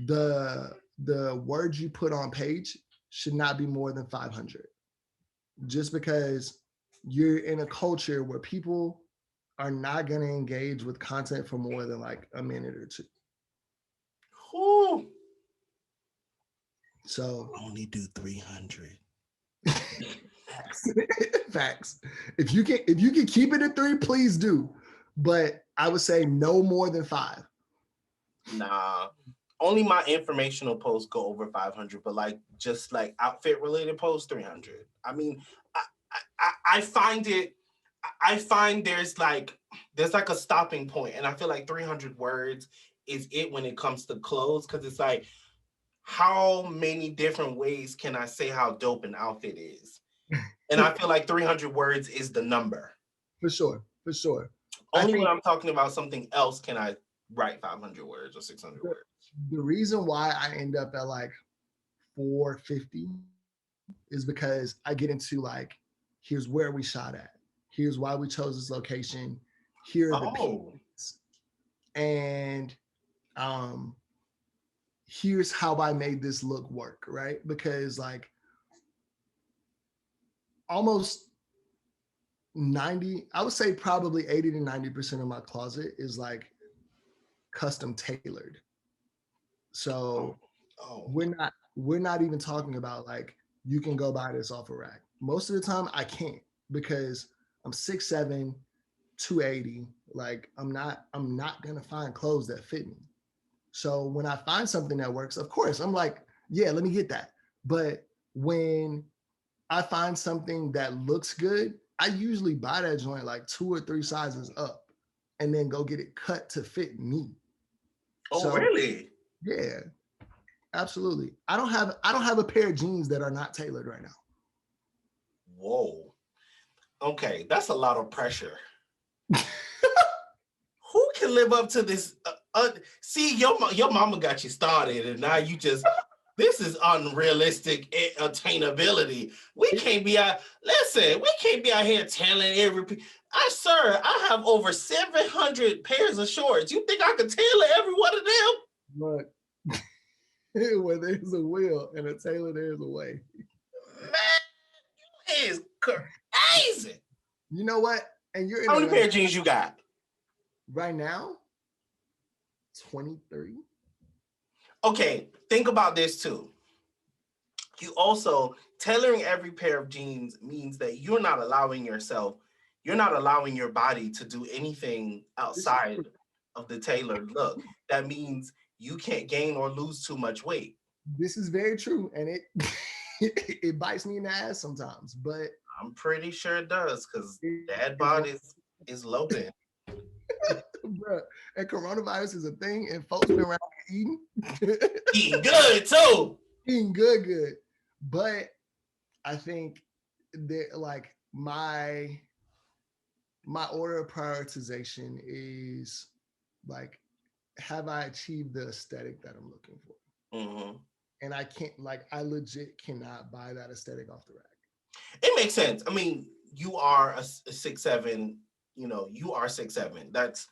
the words you put on page should not be more than 500, just because you're in a culture where people are not going to engage with content for more than like a minute or two. Whew. So Only do 300. facts. Facts. If you can keep it at 3, please do. But I would say no more than 5. Nah. Only my informational posts go over 500, but like just like outfit related posts, 300. I mean, I find it. I find there's like a stopping point, and I feel like 300 words is it when it comes to clothes, because it's like, how many different ways can I say how dope an outfit is? And I feel like 300 words is the number. For sure. For sure. I Only when think I'm talking about something else can I write 500 words or 600 the, words. the reason why I end up at like 450 is because I get into like, here's where we shot at. Here's why we chose this location. Here are the Oh, pieces. And um here's how I made this look work, right? Because like almost 90, I would say probably 80 to 90% of my closet is like custom tailored. oh, So oh. we're not even talking about like you can go buy this off a rack. Most of the time I can't, because I'm 6'7", 280. Like I'm not gonna find clothes that fit me. So when I find something that works, of course I'm like, yeah, let me get that. But when I find something that looks good, I usually buy that joint like 2 or 3 sizes up and then go get it cut to fit me. Oh, So really? yeah, absolutely. I don't have a pair of jeans that are not tailored right Whoa. Okay, that's a lot of pressure. now. Who can live up to this? See, your mama got you started, and now you just, this is unrealistic attainability. We can't be out. Listen, we can't be out here telling sir, I have over 700 pairs of shorts. You think I could tailor every one of them? Look, where there's a will and a tailor, there's a way. Man, it's crazy. You know what? And you're in How many Atlanta pair of jeans you got? right now, 23. Okay, think about this too. You also, tailoring every pair of jeans means that you're not allowing your body to do anything This is outside of the tailored look. That means you can't gain or lose too much weight. this is very true, and it it bites me in the ass sometimes, but I'm pretty sure it does, because it dad is bod what, is loaded. bro. And coronavirus is a thing, and folks been around eating, Eating good too. eating good. But I think that like my order of prioritization is like, have I achieved the aesthetic that I'm looking for? Mhm. And I can't, like, I legit cannot buy that aesthetic off the rack. It makes sense. I mean, you are a 6'7". You are 6'7". That's,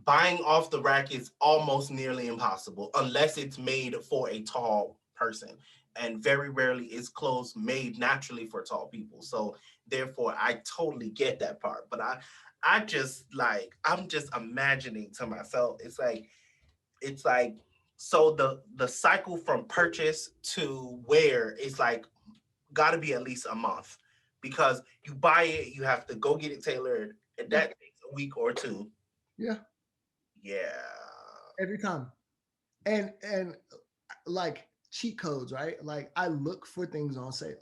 buying off the rack is almost nearly impossible unless it's made for a tall person. and very rarely is clothes made naturally for tall people. So therefore, I totally get that part. But I just like I'm just imagining to myself. It's like so the cycle from purchase to wear is like got to be at least a month because you buy it, you have to go get it tailored, and Yeah, that takes a week or two. yeah, Yeah, every time. And like cheat codes, right? Like I look for things on sale.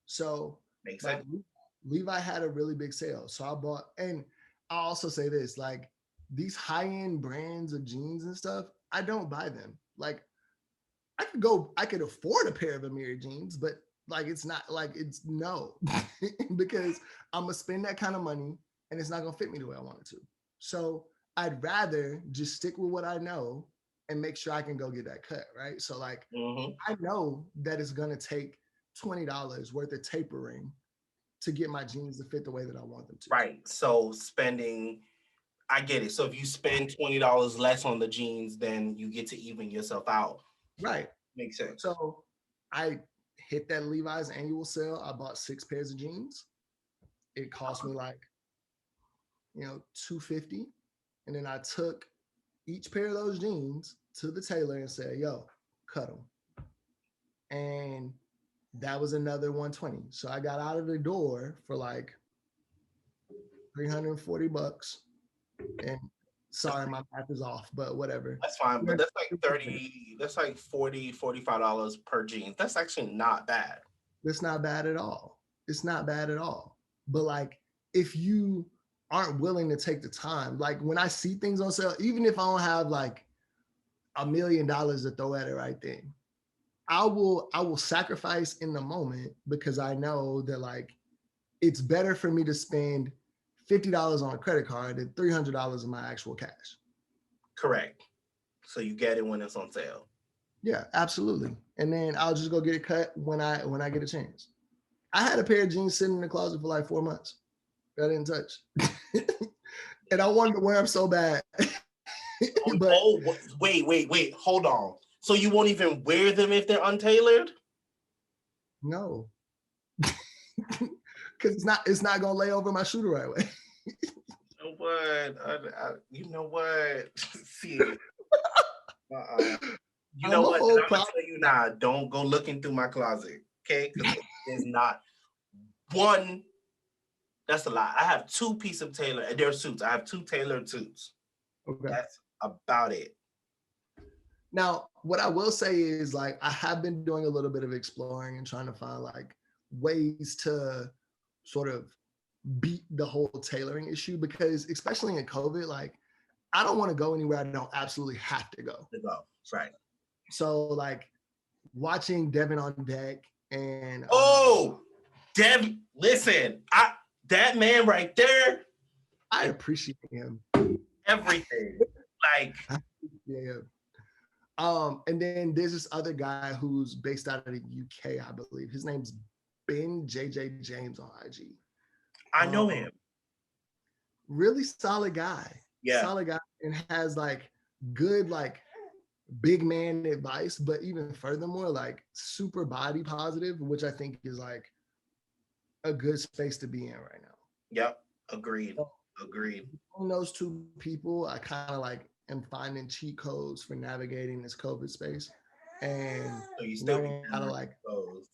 So makes like sense. Levi had a really big sale. So I bought, and I also say this, like these high-end brands of jeans and stuff, I don't buy them. Like I could afford a pair of Amiri jeans, but like it's not like it's no, because I'm gonna spend that kind of money and it's not gonna fit me the way I want it to. So I'd rather just stick with what I know and make sure I can go get that cut, right? So like Hmm. I know that it's gonna take $20 worth of tapering to get my jeans to fit the way that I want them to. Right. So spending, I get it. So if you spend $20 less on the jeans, then you get to even yourself out. Right. Makes sense. So I hit that Levi's annual sale. I bought 6 pairs of jeans. It cost me like, 250. And then I took each pair of those jeans to the tailor and said, yo, cut them. And that was another 120. So I got out of the door for like $340. And sorry, my math is off, but whatever. That's fine, but that's like 30, that's like 40, $45 per jeans. That's actually not bad. It's not bad at all. It's not bad at all. But like, if you aren't willing to take the time, like when I see things on sale, even if I don't have like $1 million to throw at it right then, I will sacrifice in the moment because I know that like it's better for me to spend $50 on a credit card than $300 in my actual cash. Correct. So you get it when it's on sale. Yeah, absolutely. And then I'll just go get it cut when I get a chance. I had a pair of jeans sitting in the closet for like 4 months that I didn't touch. And I wanted to wear them so bad. But Wait. Hold on. So you won't even wear them if they're untailored? no. Because it's not gonna lay over my shoe the right way. You know what? You know what? See, you know I'm a what? Then whole I'm gonna problem. tell you now. Don't go looking through my closet, okay? Because there's not one. That's a lie. I have two pieces of tailor, and they're suits. I have two tailored suits. Okay. That's about it. Now, what I will say is like I have been doing a little bit of exploring and trying to find like ways to sort of beat the whole tailoring issue because especially in COVID, like I don't want to go anywhere I don't absolutely have to go. To go. Right. So like watching Devin on deck and Oh, Dev, listen, that man right there, I appreciate him. everything. Like, Yeah. And then there's this other guy who's based out of the UK, I believe. His name's Ben JJ James on IG. I know Um, him. really solid guy. Yeah. Solid guy and has like good like big man advice, but even furthermore, like super body positive, which I think is like a good space to be in right now. Yep. Agreed. So Agreed. between those two people, I kind of like am finding cheat codes for navigating this COVID space and So you still get learning how to like. clothes.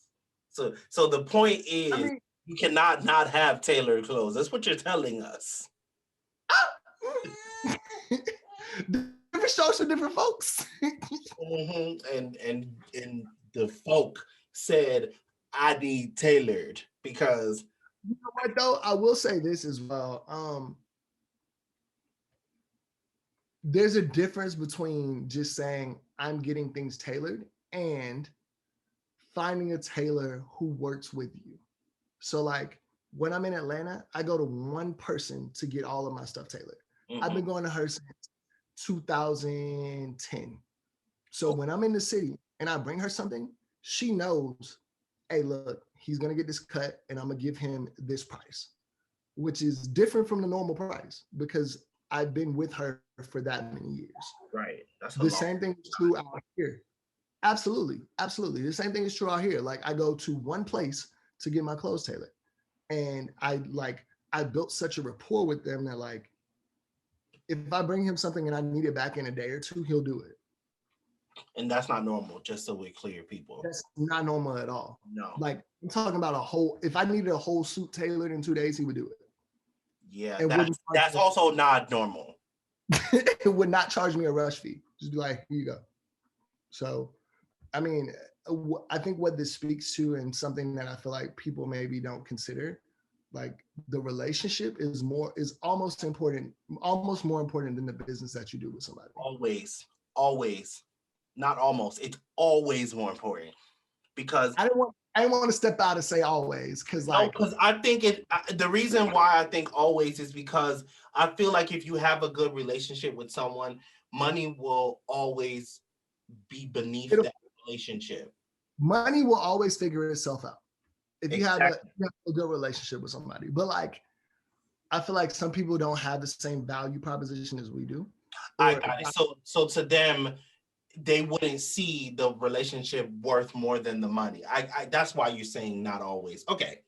So the point I is mean, you cannot not have tailored clothes. That's what you're telling us. different strokes for different folks. And the folk said I need tailored because You know what though? I will say this as well. There's a difference between just saying I'm getting things tailored and finding a tailor who works with you. So like when I'm in Atlanta, I go to one person to get all of my stuff tailored. I've been going to her since 2010. So when I'm in the city and I bring her something, she knows, hey, look, he's gonna get this cut and I'm gonna give him this price, which is different from the normal price because I've been with her for that many years. right. That's a The long same thing is true out here. Absolutely. Absolutely. The same thing is true out here. Like I go to one place to get my clothes tailored. And I built such a rapport with them that like if I bring him something and I need it back in a day or two, he'll do it. And that's not normal, just so we're clear, people. That's not normal at all. No. Like I'm talking about if I needed a whole suit tailored in 2 days, he would do it. Yeah, And wouldn't that's also not normal. it would not charge me a rush fee. Just be like, here you go. So, I mean, I think what this speaks to, and something that I feel like people maybe don't consider, like the relationship is almost more important than the business that you do with somebody. Always, not almost. It's always more important because I didn't want to step out and say always because like because I think the reason why I think always is because I feel like if you have a good relationship with someone, money will always be beneath that relationship. money will always figure itself out if Exactly. you have a good relationship with somebody. But like I feel like some people don't have the same value proposition as we do. I got it. So to them, they wouldn't see the relationship worth more than the money. I that's why you're saying not always. Okay.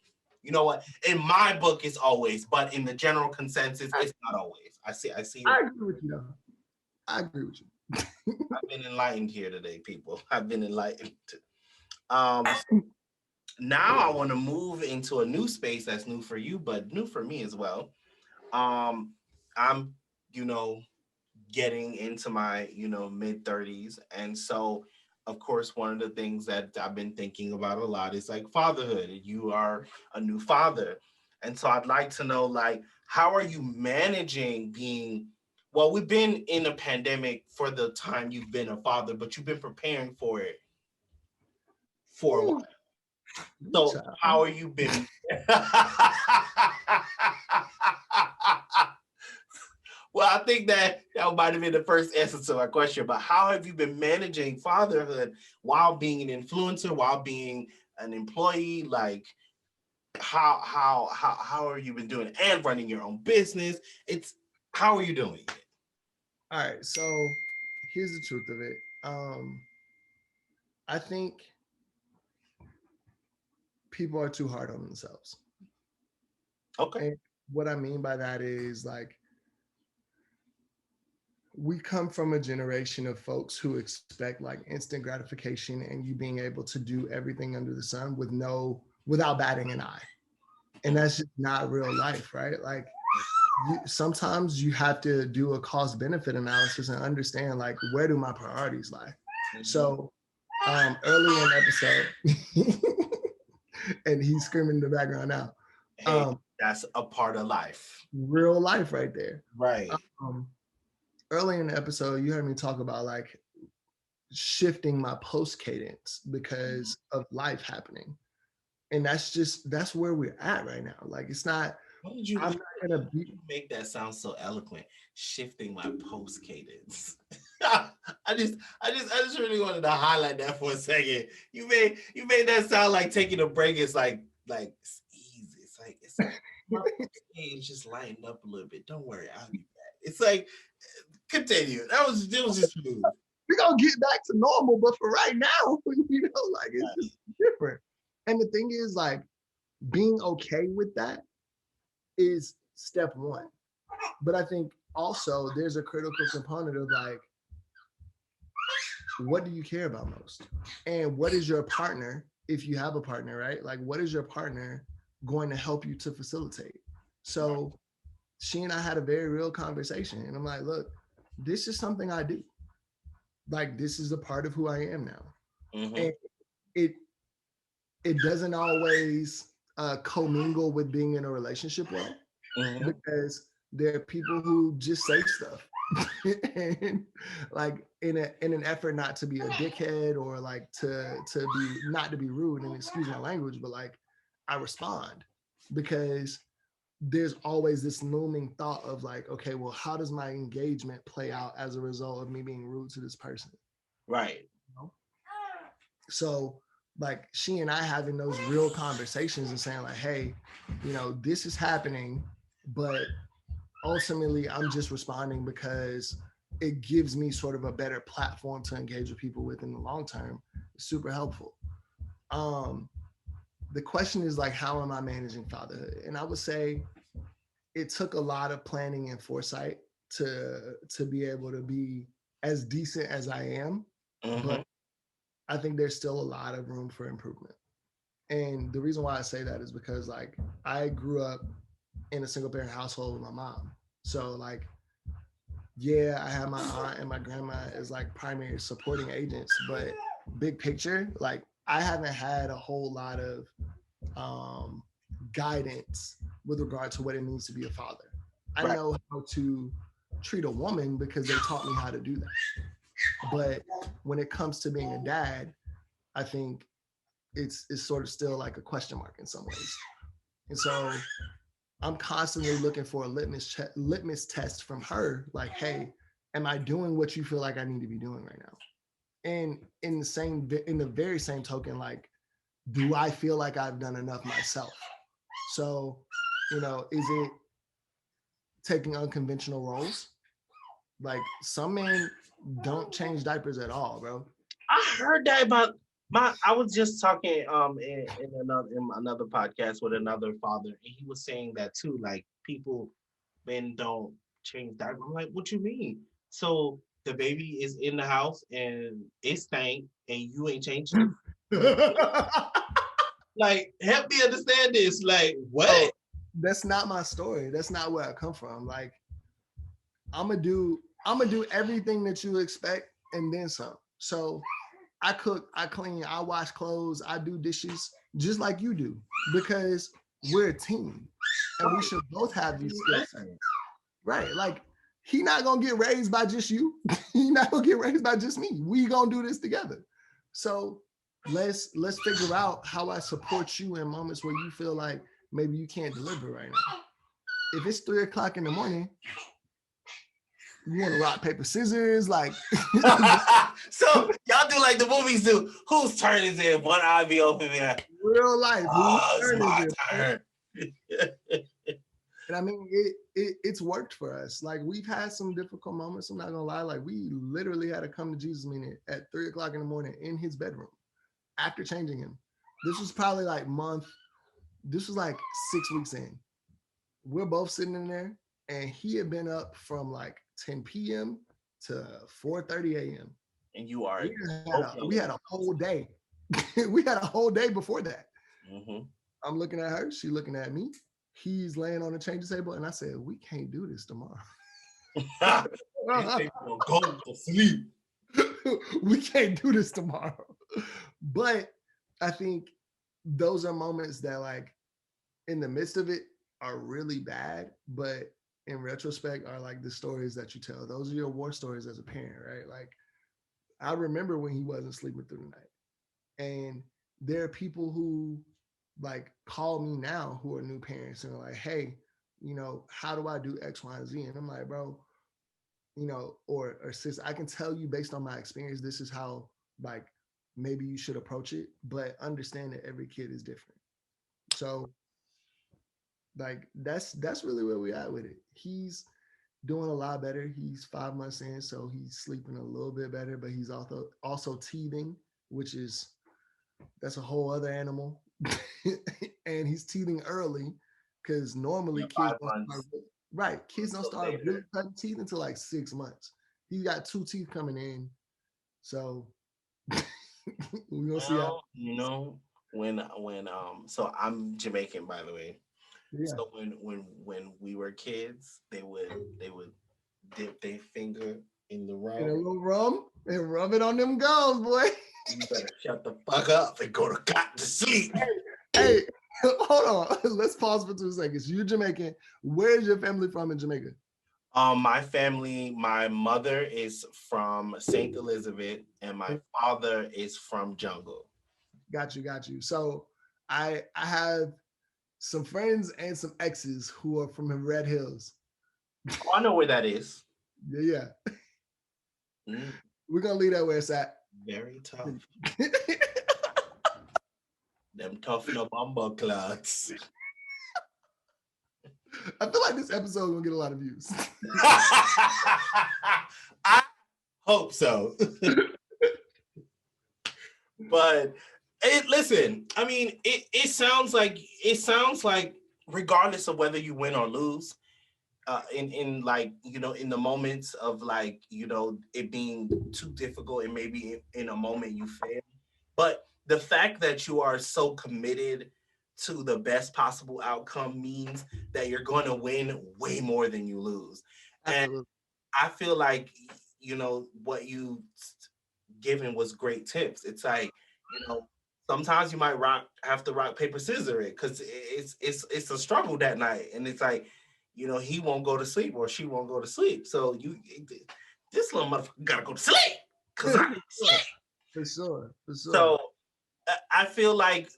You know what? In my book, it's always, but in the general consensus, it's not always. I see. I agree with you though. I agree with you. I've been enlightened here today, people. I've been enlightened. Now I want to move into a new space that's new for you, but new for me as well. I'm, you know, getting into my, mid 30s. And so, of course, one of the things that I've been thinking about a lot is like fatherhood. You are a new father. And so I'd like to know, like, how are you managing being, well, we've been in a pandemic for the time you've been a father, but you've been preparing for it for a while. So how are you been? Well, I think that might have been the first answer to my question. But how have you been managing fatherhood while being an influencer, while being an employee? Like, how are you been doing it? And running your own business? How are you doing it? All right, so here's the truth of it. I think people are too hard on themselves. Okay. And what I mean by that is like we come from a generation of folks who expect like instant gratification and you being able to do everything under the sun without batting an eye. And that's just not real life, right? Like sometimes you have to do a cost benefit analysis and understand like where do my priorities lie. Mm-hmm. So early in the episode, and he's screaming in the background now. Hey, that's a part of life. Real life right there. Right. Early in the episode, you heard me talk about like shifting my post cadence because of life happening. And that's where we're at right now. Like it's not, I'm not gonna make that sound so eloquent. Shifting my post cadence. I just really wanted to highlight that for a second. You made that sound like taking a break is like it's easy. It's like my page just lightened up a little bit. Don't worry, I'll be back. It's like continue. It was just smooth. We're gonna get back to normal, but for right now, like it's just different. And the thing is, like, being okay with that is step one. But I think also there's a critical component of like, what do you care about most? And what is your partner, if you have a partner, right? Like, what is your partner going to help you to facilitate? So she and I had a very real conversation. And I'm like, look, this is something I do. Like, this is a part of who I am now. Mm-hmm. And it doesn't always commingle with being in a relationship well, because there are people who just say stuff and like in an effort not to be a dickhead or like to be not to be rude, and excuse my language, but like I respond because there's always this looming thought of like, okay, well, how does my engagement play out as a result of me being rude to this person? Right. You know? So like she and I having those real conversations and saying like, hey, this is happening, but ultimately I'm just responding because it gives me sort of a better platform to engage with people with in the long term. It's super helpful. Um, the question is like, how am I managing fatherhood? And I would say it took a lot of planning and foresight to be able to be as decent as I am, Mm-hmm. but I think there's still a lot of room for improvement. And the reason why I say that is because like I grew up in a single parent household with my mom. So like yeah, I have my aunt and my grandma as like primary supporting agents, but big picture, like I haven't had a whole lot of um, guidance with regard to what it means to be a father. I Right. know how to treat a woman because they taught me how to do that. But when it comes to being a dad, I think it's sort of still like a question mark in some ways. And so I'm constantly looking for a litmus test from her, like, hey, am I doing what you feel like I need to be doing right now? And in the very same token, like, do I feel like I've done enough myself? So, is it taking unconventional roles? Like some men don't change diapers at all, bro. I heard that about my. I was just talking in another podcast with another father, and he was saying that too. Like people, men don't change diapers. I'm like, what you mean? So the baby is in the house and it stank, and you ain't changed it. Like, help me understand this. Like, Oh, what? that's not my story. That's not where I come from. Like, I'm gonna do everything that you expect and then some. So I cook, I clean, I wash clothes, I do dishes just like you do because we're a team and we should both have these skill sets. Right. Like he not gonna get raised by just you. He not gonna get raised by just me. We gonna do this together. So let's figure out how I support you in moments where you feel like maybe you can't deliver right now. If it's 3 o'clock in the morning, you want to rock paper scissors, like So y'all do like the movies do. Whose turn is it? One eye be open there. real life. Whose Oh, it's turn is my it? turn. And I mean, it's worked for us. Like we've had some difficult moments. I'm not gonna lie. Like we literally had a come to Jesus meeting at 3 o'clock in the morning in his bedroom after changing him. This was probably like month. This was like 6 weeks in. We're both sitting in there, and he had been up from like 10 p.m. to 4:30 a.m. And you are We had a whole day. We had a whole day before that. Mm-hmm. I'm looking at her. She looking at me. He's laying on the changing table, and I said, "We can't do this tomorrow. Go to sleep. We can't do this tomorrow." But I think those are moments that, like, in the midst of it, are really bad, but in retrospect, are like the stories that you tell. Those are your war stories as a parent, right? Like, I remember when he wasn't sleeping through the night, and there are people who like call me now who are new parents and are like, hey, how do I do X, Y, and Z? And I'm like, bro, or sis, I can tell you based on my experience, this is how like maybe you should approach it, but understand that every kid is different. So like that's really where we at with it. He's doing a lot better. He's 5 months in, so he's sleeping a little bit better, but he's also teething, which is that's a whole other animal. And he's teething early because normally kids don't start right. Kids don't start really cutting teeth until like 6 months. He's got 2 teeth coming in, so we're gonna see how. Well, so I'm Jamaican, by the way. Yeah, So when we were kids, they would dip their finger in the get a rum. little rum and rub it on them gums, boy. You better shut the fuck up and go to sleep. Hey, hold on. Let's pause for 2 seconds. You're Jamaican. Where's your family from in Jamaica? My family, my mother is from Saint Elizabeth, and my father is from Jungle. Got you. So I have some friends and some exes who are from the Red Hills. Oh, I know where that is. Yeah. We're gonna leave that where it's at. Very tough. Them tough no bumper clots. I feel like this episode is gonna get a lot of views. I hope so. But listen, I mean, it sounds like regardless of whether you win or lose, in like in the moments of like it being too difficult and maybe in a moment you fail, but the fact that you are so committed to the best possible outcome means that you're going to win way more than you lose. And Absolutely. I feel like what you given was great tips. It's like sometimes you might have to rock paper scissors it because it's a struggle that night, and it's like he won't go to sleep or she won't go to sleep. So this little motherfucker gotta go to sleep because I sleep. For sure. For sure. So I feel like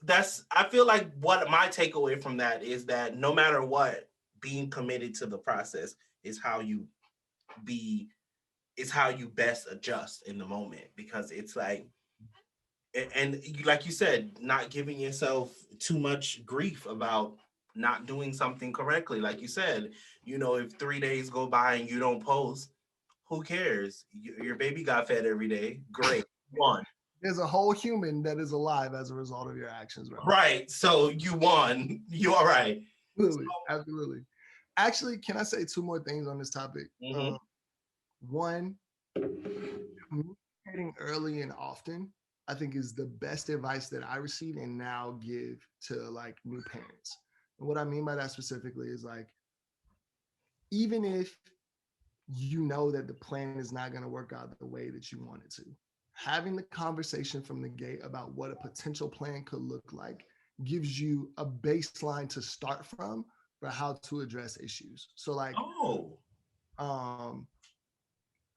what my takeaway from that is that no matter what, being committed to the process is how you be is how you best adjust in the moment, because it's like and like you said, not giving yourself too much grief about not doing something correctly. Like you said, if 3 days go by and you don't post, who cares? Your baby got fed every day. Great. Won. There's a whole human that is alive as a result of your actions, bro. Right. So you won. You all right. Absolutely. Absolutely. Actually, can I say two more things on this topic? Mm-hmm. One, communicating early and often, I think, is the best advice that I receive and now give to like new parents. And what I mean by that specifically is like, even if you know that the plan is not going to work out the way that you want it to, having the conversation from the gate about what a potential plan could look like gives you a baseline to start from for how to address issues. So like, Oh. um,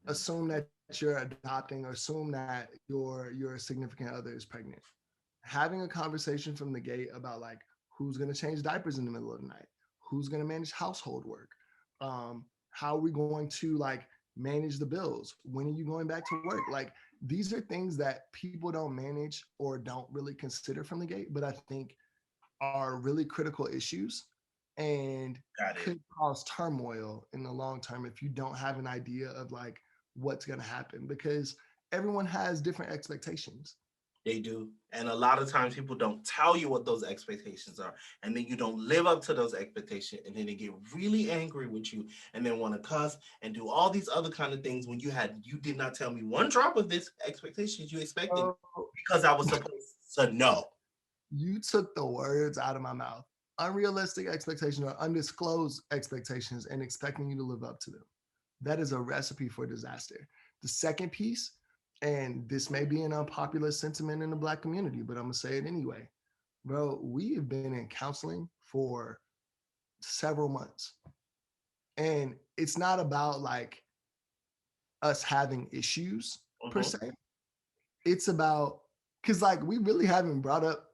assume that you're adopting or assume that your significant other is pregnant. Having a conversation from the gate about like who's going to change diapers in the middle of the night, who's going to manage household work, how are we going to like manage the bills, when are you going back to work, like these are things that people don't manage or don't really consider from the gate, but I think are really critical issues and Got it. could cause turmoil in the long term if you don't have an idea of like what's going to happen, because everyone has different expectations. They do. And a lot of times people don't tell you what those expectations are. And then you don't live up to those expectations. And then they get really angry with you and then want to cuss and do all these other kind of things when you did not tell me one drop of this expectations you expected So because I was supposed to know. you took the words out of my mouth. Unrealistic expectations or undisclosed expectations and expecting you to live up to them. That is a recipe for disaster. The second piece, and this may be an unpopular sentiment in the Black community, but I'm going to say it anyway. Bro, we have been in counseling for several months. And it's not about like us having issues per Mhm, se. It's about, because like we really haven't brought up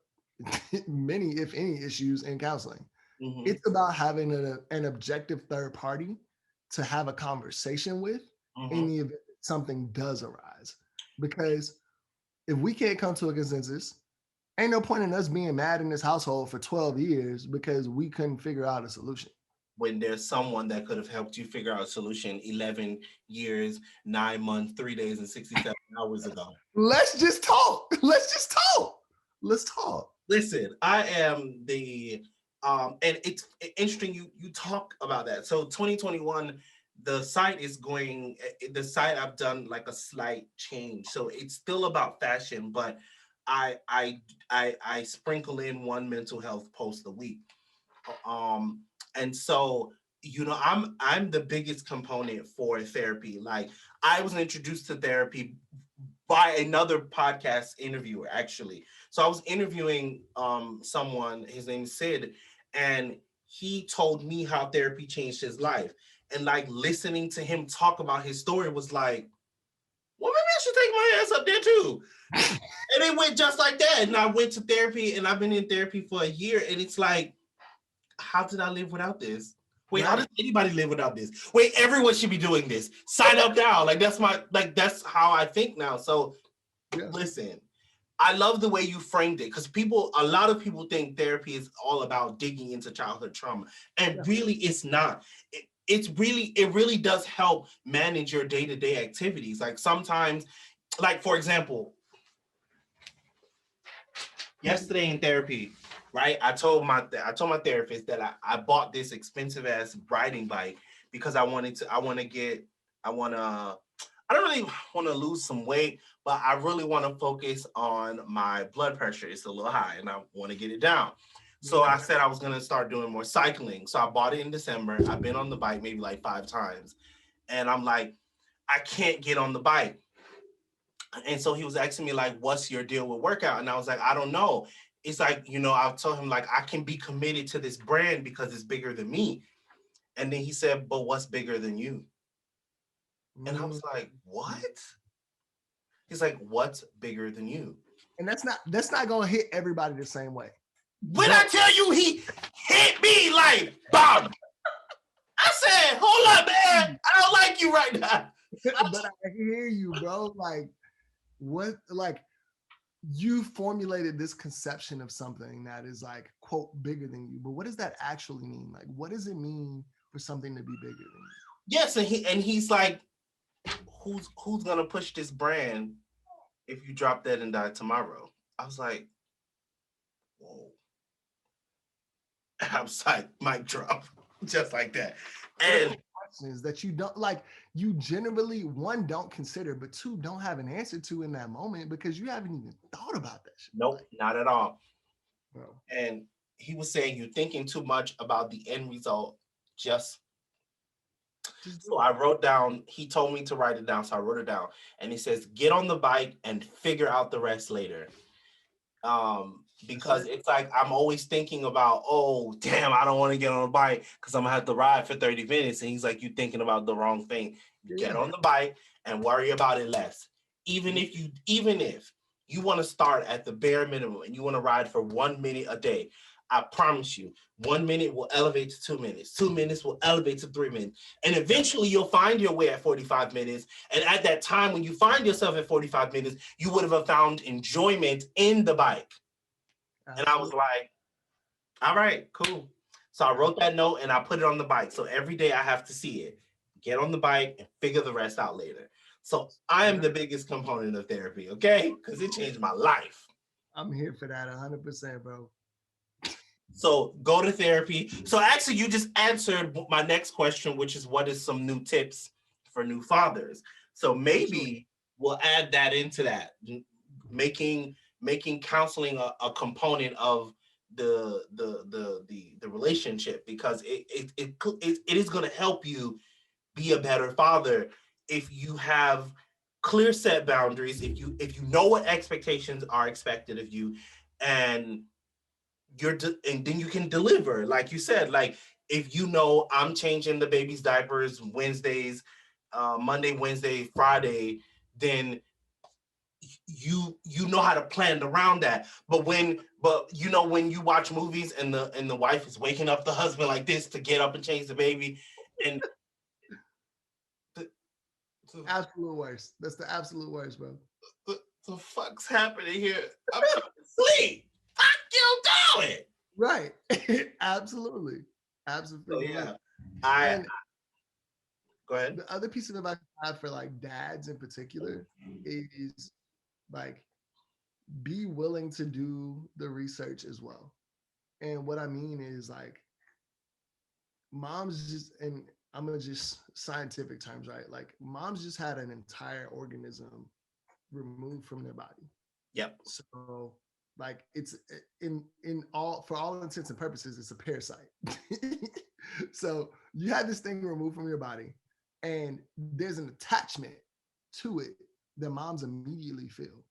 many, if any, issues in counseling. mhm, It's about having an objective third party to have a conversation with in mhm. the event something does arise. Because if we can't come to a consensus, ain't no point in us being mad in this household for 12 years because we couldn't figure out a solution. When there's someone that could have helped you figure out a solution 11 years, 9 months, 3 days, and 67 hours ago. Let's just talk. Let's just talk. Let's talk. Listen, I am and it's interesting you talk about that. So 2021, the site I've done like a slight change. So it's still about fashion, but I I I sprinkle in one mental health post a week. Um and so I'm the biggest component for therapy. Like I was introduced to therapy by another podcast interviewer actually. So I was interviewing someone, his name is Sid, and he told me how therapy changed his life. And like listening to him talk about his story was like, well, maybe I should take my ass up there too. And it went just like that. And I went to therapy and I've been in therapy for a year. And it's like, how did I live without this? Wait, how Right. does anybody live without this? Wait, everyone should be doing this. Sign up now. Like that's how I think now. So Yeah. listen, I love the way you framed it because a lot of people think therapy is all about digging into childhood trauma, and Yeah. really, it's not. It really does help manage your day to day activities. Like sometimes, like for example, yesterday in therapy, right? I told my therapist that I bought this expensive ass riding bike because I want to I don't really want to lose some weight, but I really want to focus on my blood pressure. It's a little high and I want to get it down. So I Yeah. said I was going to start doing more cycling. So I bought it in December. I've been on the bike maybe like 5 times. And I'm like, I can't get on the bike. And so he was asking me like, what's your deal with workout? And I was like, I don't know. It's like, I told him like, I can be committed to this brand because it's bigger than me. And then he said, but what's bigger than you? And I Mm. was like, what? He's like, what's bigger than you? And that's not gonna hit everybody the same way. When I tell you he hit me like, bomb. I said, hold up, man. I don't like you right now. But I hear you, bro. Like, what, like, you formulated this conception of something that is like, quote, bigger than you. But what does that actually mean? Like, what does it mean for something to be bigger than you? Yes, and he's like, who's gonna push this brand if you drop dead and die tomorrow? I was like, whoa. I was like, mic drop, just like that. And Critical questions that you don't like, you generally, one, don't consider, but two, don't have an answer to in that moment because you haven't even thought about that shit. nope, Like, not at all. bro, And he was saying you're thinking too much about the end result. Just just so do it. I wrote down, he told me to write it down. So I wrote it down. And he says, get on the bike and figure out the rest later. That's Because it. it's like I'm always thinking about, oh damn, I don't want to get on a bike because I'm gonna have to ride for 30 minutes. And he's like, you thinking about the wrong thing. Get Yeah. on the bike and worry about it less. Even if you want to start at the bare minimum and you want to ride for 1 minute a day, I promise you, 1 minute will elevate to 2 minutes. 2 minutes will elevate to 3 minutes. And eventually you'll find your way at 45 minutes. And at that time, when you find yourself at 45 minutes, you would have found enjoyment in the bike. And I was Absolutely. like, all right, cool. So I wrote that note and I put it on the bike. So every day I have to see it, get on the bike and figure the rest out later. So I am the biggest component of therapy, okay? Because it changed my life. I'm here for that 100%, bro. So go to therapy. So actually, you just answered my next question, which is what is some new tips for new fathers? So Absolutely. maybe we'll add that into that, making counseling a component of the relationship because it is going to help you be a better father if you have clear set boundaries, if you know what expectations are expected of you, and and then you can deliver like you said, like if you know I'm changing the baby's diapers Wednesdays, Monday, Wednesday, Friday, then you know how to plan around that. But when you watch movies and the wife is waking up the husband like this to get up and change the baby, and the, the, Absolute worst. That's the absolute worst, bro. the fuck's happening here? I'm trying to sleep. Fuck you doing? Right. Absolutely. So Absolutely. yeah, I And go ahead. the other piece of advice I have for like dads in particular is like, be willing to do the research as well. And what I mean is like, moms just, and I'm gonna just scientific terms, right? Like, moms just had an entire organism removed from their body. Yep. So like, it's in all, for all intents and purposes, it's a parasite. So you had this thing removed from your body, and there's an attachment to it that moms immediately feel.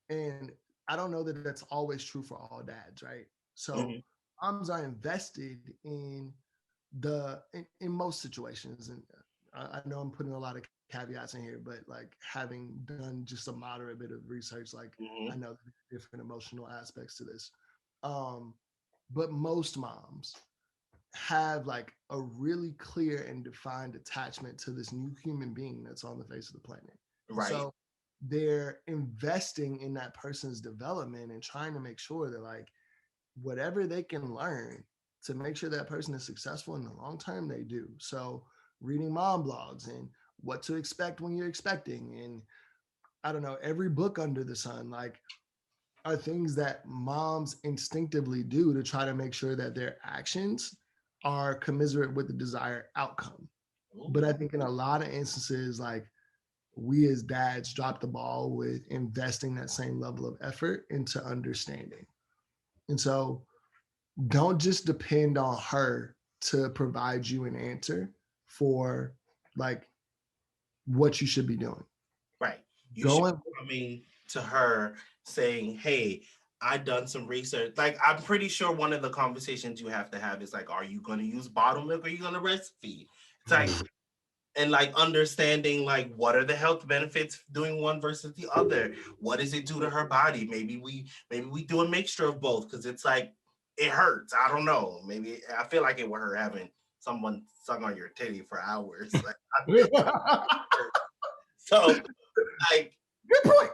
And I don't know that that's always true for all dads, right? So Mhm. moms are invested in most situations, and I know I'm putting a lot of caveats in here, but like, having done just a moderate bit of research, like, I Mhm. know that there's different emotional aspects to this. Um, but most moms have like a really clear and defined attachment to this new human being that's on the face of the planet. Right. So they're investing in that person's development and trying to make sure that like whatever they can learn to make sure that person is successful in the long term, they do. So reading mom blogs and what to expect when you're expecting, and I don't know, every book under the sun, like are things that moms instinctively do to try to make sure that their actions are commiserate with the desired outcome. But I think in a lot of instances, like we as dads drop the ball with investing that same level of effort into understanding. And so don't just depend on her to provide you an answer for like what you should be doing. Right. You should Go be coming to her saying, hey, I done some research. Like, I'm pretty sure one of the conversations you have to have is like, are you going to use bottle milk or are you going to breastfeed? It's like, and like understanding like what are the health benefits doing one versus the other? What does it do to her body? Maybe we do a mixture of both because it's like it hurts. I don't know. Maybe I feel like it with her having someone suck on your titty for hours. Like I feel Good so like point.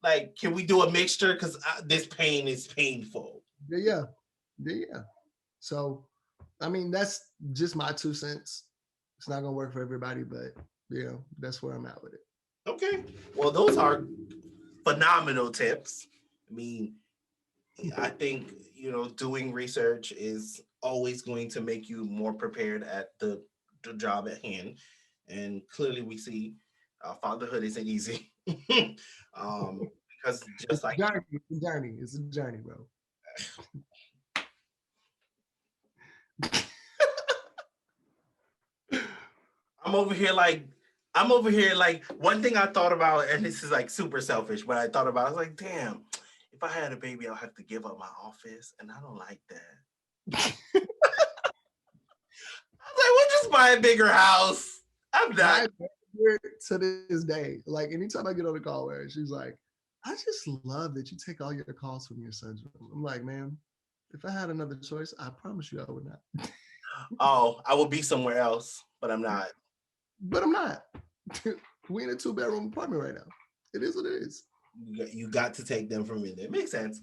like can we do a mixture because this pain is painful. Yeah, yeah. So, I mean, that's just my 2 cents. It's not gonna work for everybody, but that's where I'm at with it. Okay, well those are phenomenal tips. I mean, I think doing research is always going to make you more prepared at the job at hand, and clearly we see fatherhood isn't easy. Because just It's like a journey. It's a journey. It's a journey, bro. I'm over here like I'm over here like one thing I thought about, and this is like super selfish, but I thought about I was like, damn, if I had a baby, I'll have to give up my office, and I don't like that. I was like, we'll just buy a bigger house. I'm not. My favorite to this day, like anytime I get on a call where she's like, I just love that you take all your calls from your son's room. I'm like, man, if I had another choice, I promise you I would not. Oh, I would be somewhere else, but I'm not. But I'm not. We in a 2-bedroom apartment right now. It is what it is. You got to take them from in there. Makes sense.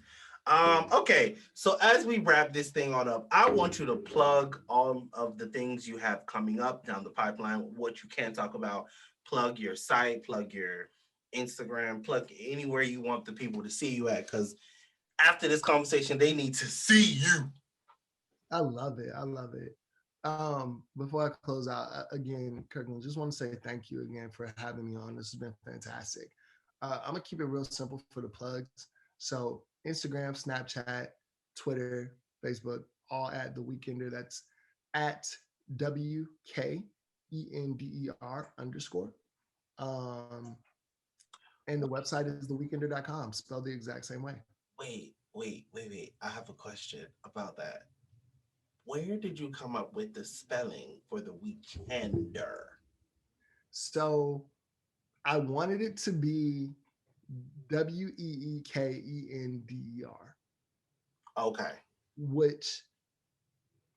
Okay, so as we wrap this thing on up, I want you to plug all of the things you have coming up down the pipeline, what you can talk about, plug your site, plug your Instagram, plug anywhere you want the people to see you at, because after this conversation, they need to see you. I love it. I love it. Before I close out, again, Kirkland, just want to say thank you again for having me on. This has been fantastic. I'm gonna keep it real simple for the plugs. So Instagram, Snapchat, Twitter, Facebook, all at the Weekender. That's at WKENDER_. Um, and the website is theweekender.com, spelled the exact same way. Wait. I have a question about that. Where did you come up with the spelling for the weekender? So I wanted it to be WEEKENDER, Okay. which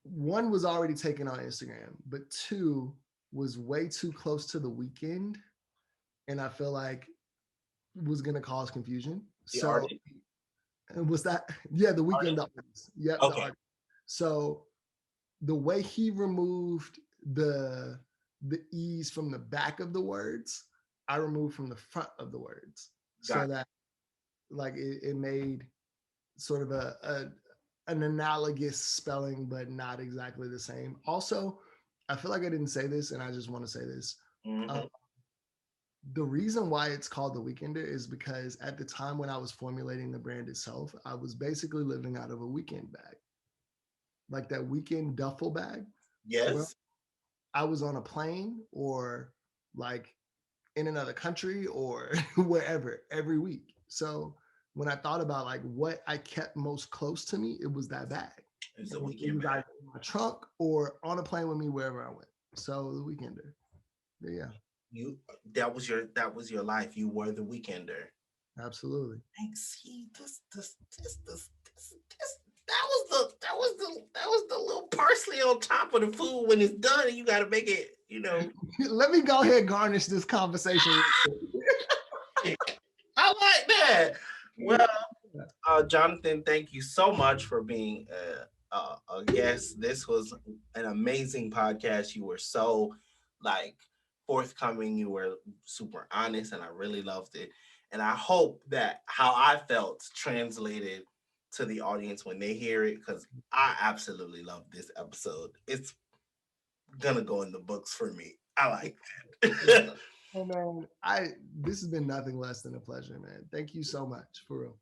one was already taken on Instagram, but two was way too close to the weekend. And I feel like was going to cause confusion. The So artist? was that, yeah, the weekend Artist? artist. Yep, the Okay. artist. So the way he removed the e's from the back of the words, I removed from the front of the words, so Got that like it made sort of an analogous spelling, but not exactly the same. Also, I feel like I didn't say this, and I just want to say this. it. Mm-hmm. The reason why it's called the Weekender is because at the time when I was formulating the brand itself, I was basically living out of a weekend bag, like that weekend duffel bag. Where Yes. I was on a plane or like in another country or wherever every week. So when I thought about like what I kept most close to me, it was that bag. It's a And it weekend was bag. either in my trunk or on a plane with me wherever I went. So the Weekender. Yeah, You that was your life. You were the weekender. absolutely. Thanks. See, this that was the little parsley on top of the food when it's done, and you gotta make it. you know, Let me go ahead and garnish this conversation. I like that. Well, Jonathan, thank you so much for being a guest. This was an amazing podcast. You were so like forthcoming. You were super honest, and I really loved it. And I hope that how I felt translated to the audience when they hear it, because I absolutely love this episode. It's gonna go in the books for me. I like that. Oh man, this has been nothing less than a pleasure, man. Thank you so much for real.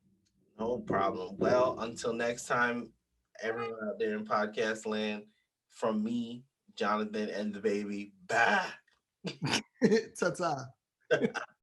No problem. Well, until next time, everyone out there in podcast land, from me, Jonathan, and the baby, bye. Ta ta.